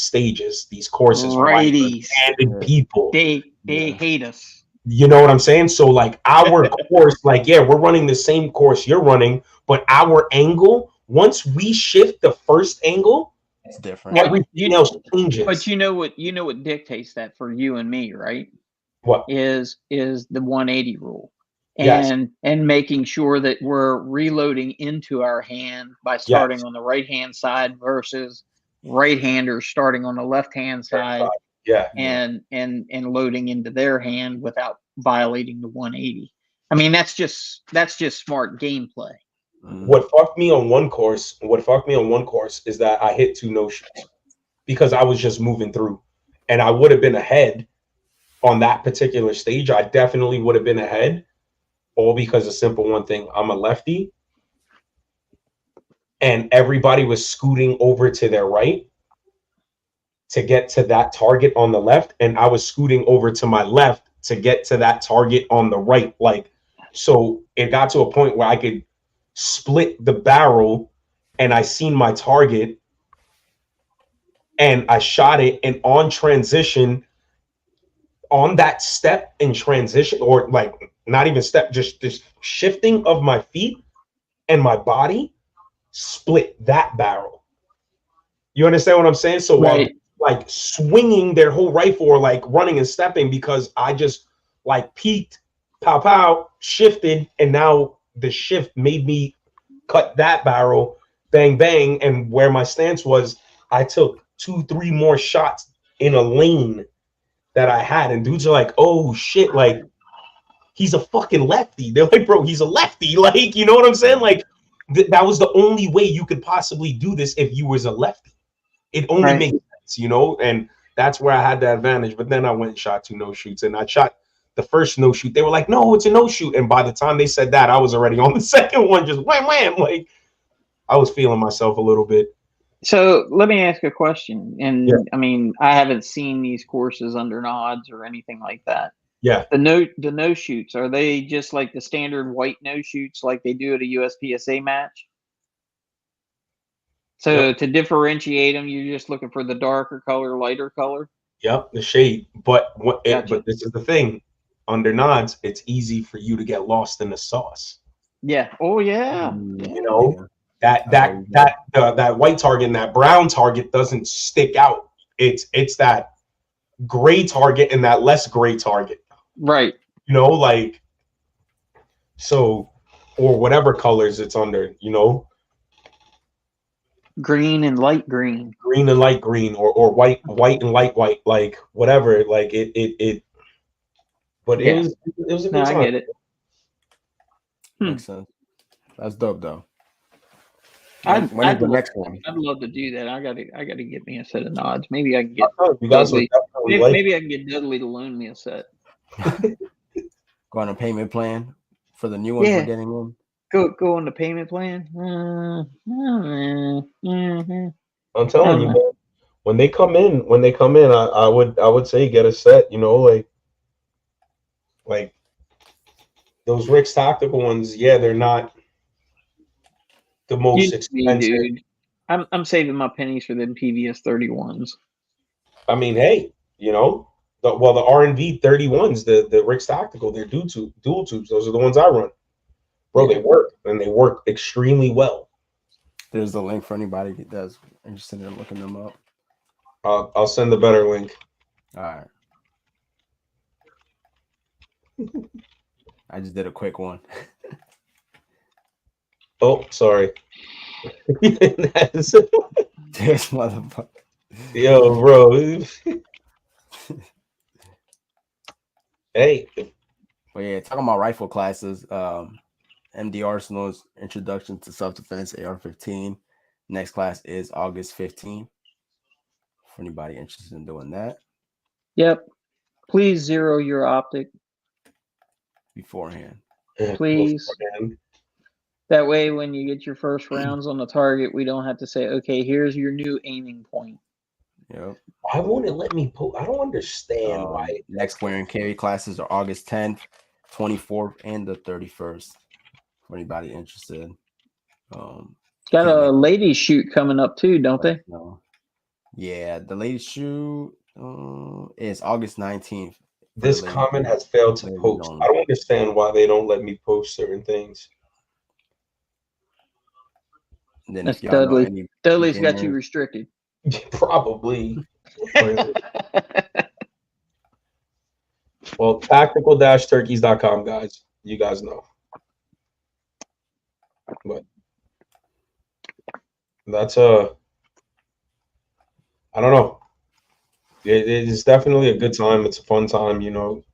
stages, these courses? Righties. Right-handed people. They hate us. You know what I'm saying? So like our course, like, yeah, we're running the same course you're running, but our angle, once we shift the first angle, it's different. Everything else changes. But you know what dictates that for you and me, right? What is the 180 rule. And making sure that we're reloading into our hand by starting on the right hand side versus right-handers starting on the left hand side. And loading into their hand without violating the 180. I mean, that's just smart gameplay. What fucked me on one course is that I hit 2 no-shows because I was just moving through, and I would have been ahead on that particular stage. I definitely would have been ahead, all because of simple one thing. I'm a lefty, and everybody was scooting over to their right to get to that target on the left, and I was scooting over to my left to get to that target on the right. Like, so it got to a point where I could split the barrel, and I seen my target, and I shot it, and on transition, on that step in transition, or like not even step, just this shifting of my feet and my body, split that barrel. You understand what I'm saying? So Right. while like swinging their whole rifle or like running and stepping, because I just like peeked, pow pow, shifted, and now the shift made me cut that barrel, bang bang, and where my stance was, I took 2-3 more shots in a lane that I had, and dudes are like, oh shit, like he's a fucking lefty. They're like, bro, he's a lefty. Like, you know what I'm saying? Like that was the only way you could possibly do this if you was a lefty. It only Right. makes sense, you know, and that's where I had the advantage. But then I went and shot 2 no shoots, and I shot the first no shoot. They were like, no, it's a no shoot. And by the time they said that, I was already on the second one, just wham wham. Like I was feeling myself a little bit. So let me ask a question. And Yeah. I mean, I haven't seen these courses under nods or anything like that. Yeah. The no shoots, are they just like the standard white no shoots like they do at a USPSA match? So Yep. to differentiate them, you're just looking for the darker color, lighter color. Yep, the shade. But Gotcha. but this is the thing. Under nods, it's easy for you to get lost in the sauce. Yeah. Oh yeah. You know, that white target and that brown target doesn't stick out. It's that gray target and that less gray target. Right. You know, like so, or whatever colors it's under, you know. Green and light green. Green and light green, or white and light white, like whatever. Like it but Yeah. it was a good No, time. I get it. Makes sense. That's dope though. I'd When is the next one? I'd love to do that. I gotta get me a set of nods. Maybe I can get You guys Dudley. would like Maybe I can get Dudley to loan me a set. Go on a payment plan for the new ones Yeah. we're getting in. Go on the payment plan. I'm telling you, man, when they come in, I would say get a set, you know, like those Rick's tactical ones, yeah, they're not the most expensive. Dude. I'm saving my pennies for them PVS 31s. I mean, hey, you know, the R&V 31s, the Rick's tactical, they're dual tubes. Those are the ones I run. Bro, they work, and they work extremely well. There's a link for anybody that's interested in looking them up. I'll send the better link. All right. I just did a quick one. Oh, sorry. This motherfucker. Yo, bro. Hey. Well, yeah, talking about rifle classes, MD Arsenal's Introduction to Self-Defense AR-15. Next class is August 15th. For anybody interested in doing that. Yep. Please zero your optic. Beforehand. Please. That way, when you get your first rounds on the target, we don't have to say, okay, here's your new aiming point. Yep. Why won't it let me I don't understand why. Next wear and carry classes are August 10th, 24th, and the 31st. For anybody interested. Got a ladies shoot coming up too, don't they? No. Yeah, the ladies shoot is August 19th. This comment has failed to post. I don't understand why they don't let me post certain things. And then that's Dudley. Dudley's got you restricted. Probably. Well, tactical-turkeys.com, guys. You guys know. But that's I don't know. It is definitely a good time. It's a fun time, you know,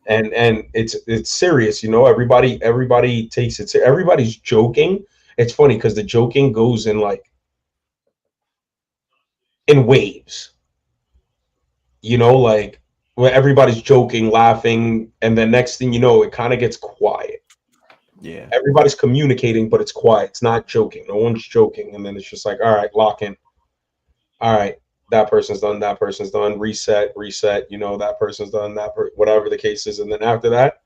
and it's serious, you know. Everybody takes it. Everybody's joking. It's funny because the joking goes in waves, you know, like where everybody's joking, laughing, and then next thing you know, it kind of gets quiet. Yeah, everybody's communicating, but it's quiet. It's not joking. No one's joking, and then it's just like, all right, lock in. All right, that person's done. That person's done. Reset. You know, that person's done. Whatever the case is, and then after that,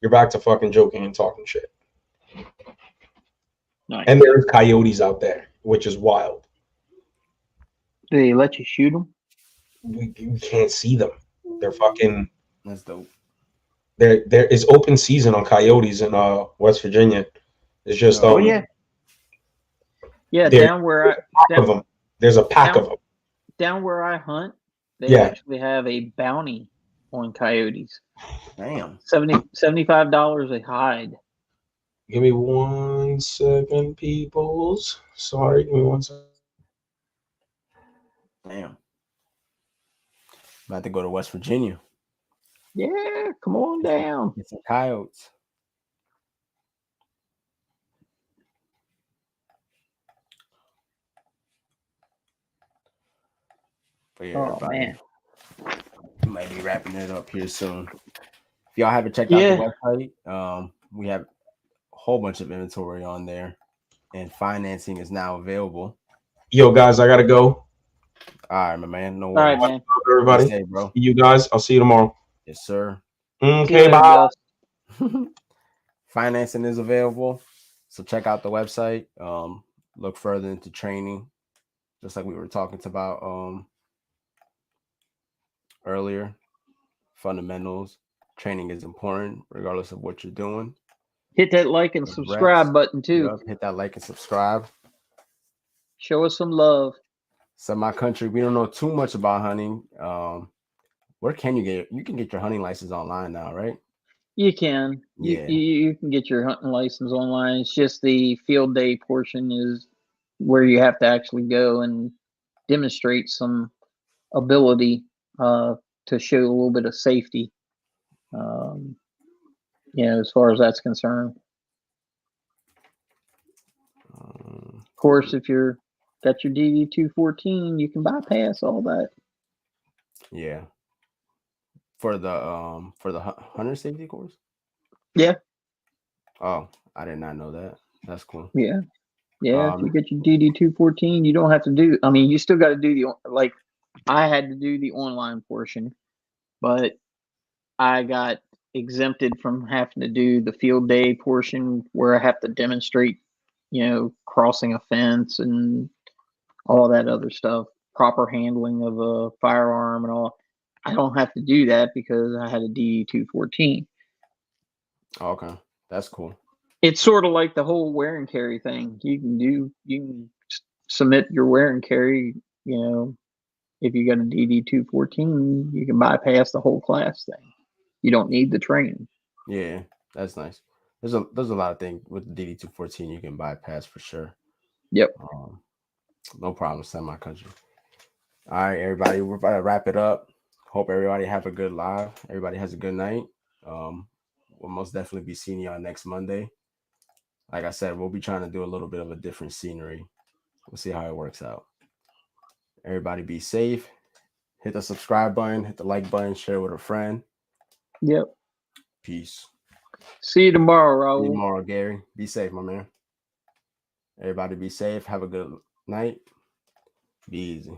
you're back to fucking joking and talking shit. Nice. And there's coyotes out there, which is wild. Do they let you shoot them? We can't see them. They're fucking. That's dope. There is open season on coyotes in West Virginia. It's just yeah. Yeah, There's down where There's a pack of them. Down where I hunt, they Yeah. actually have a bounty on coyotes. Damn. $75 a hide. Give me 1 second, peoples. Sorry, give me 1 second. Damn. About to go to West Virginia. Yeah, come on down. Get some coyotes. But yeah, everybody. Man. We might be wrapping it up here soon. If y'all haven't checked out the website, we have a whole bunch of inventory on there, and financing is now available. Yo, guys, I gotta go. All right, my man. No worries. All right, man. Everybody. Safe, bro. See you guys. I'll see you tomorrow. Yes, sir. Okay, bye. Financing is available, so check out the website. Look further into training, just like we were talking about earlier. Fundamentals training is important, regardless of what you're doing. Hit that like and subscribe button too. Yep, hit that like and subscribe. Show us some love. So my country, we don't know too much about hunting. Where can you get? You can get your hunting license online now, right? You can. Yeah. You can get your hunting license online. It's just the field day portion is where you have to actually go and demonstrate some ability to show a little bit of safety. As far as that's concerned. Of course, if you're got your DD 214, you can bypass all that. Yeah. For the hunter safety course? Yeah. Oh, I did not know that. That's cool. Yeah. Yeah. If you get your DD 214, you don't have to do. I mean, you still got to do I had to do the online portion, but I got exempted from having to do the field day portion where I have to demonstrate, crossing a fence and all that other stuff, proper handling of a firearm and all. I don't have to do that because I had a DD 214. Okay, that's cool. It's sort of like the whole wear and carry thing. You can submit your wear and carry, if you got a DD 214, you can bypass the whole class thing. You don't need the training. Yeah, that's nice. There's a lot of things with the DD 214 you can bypass for sure. Yep. No problem, send my country. All right, everybody, we're about to wrap it up. Hope everybody have a good live. Everybody has a good night. We'll most definitely be seeing y'all next Monday. Like I said, we'll be trying to do a little bit of a different scenery. We'll see how it works out. Everybody be safe. Hit the subscribe button, hit the like button, share with a friend. Yep. Peace. See you tomorrow, Raul. See you tomorrow, Gary. Be safe, my man. Everybody be safe. Have a good night. Be easy.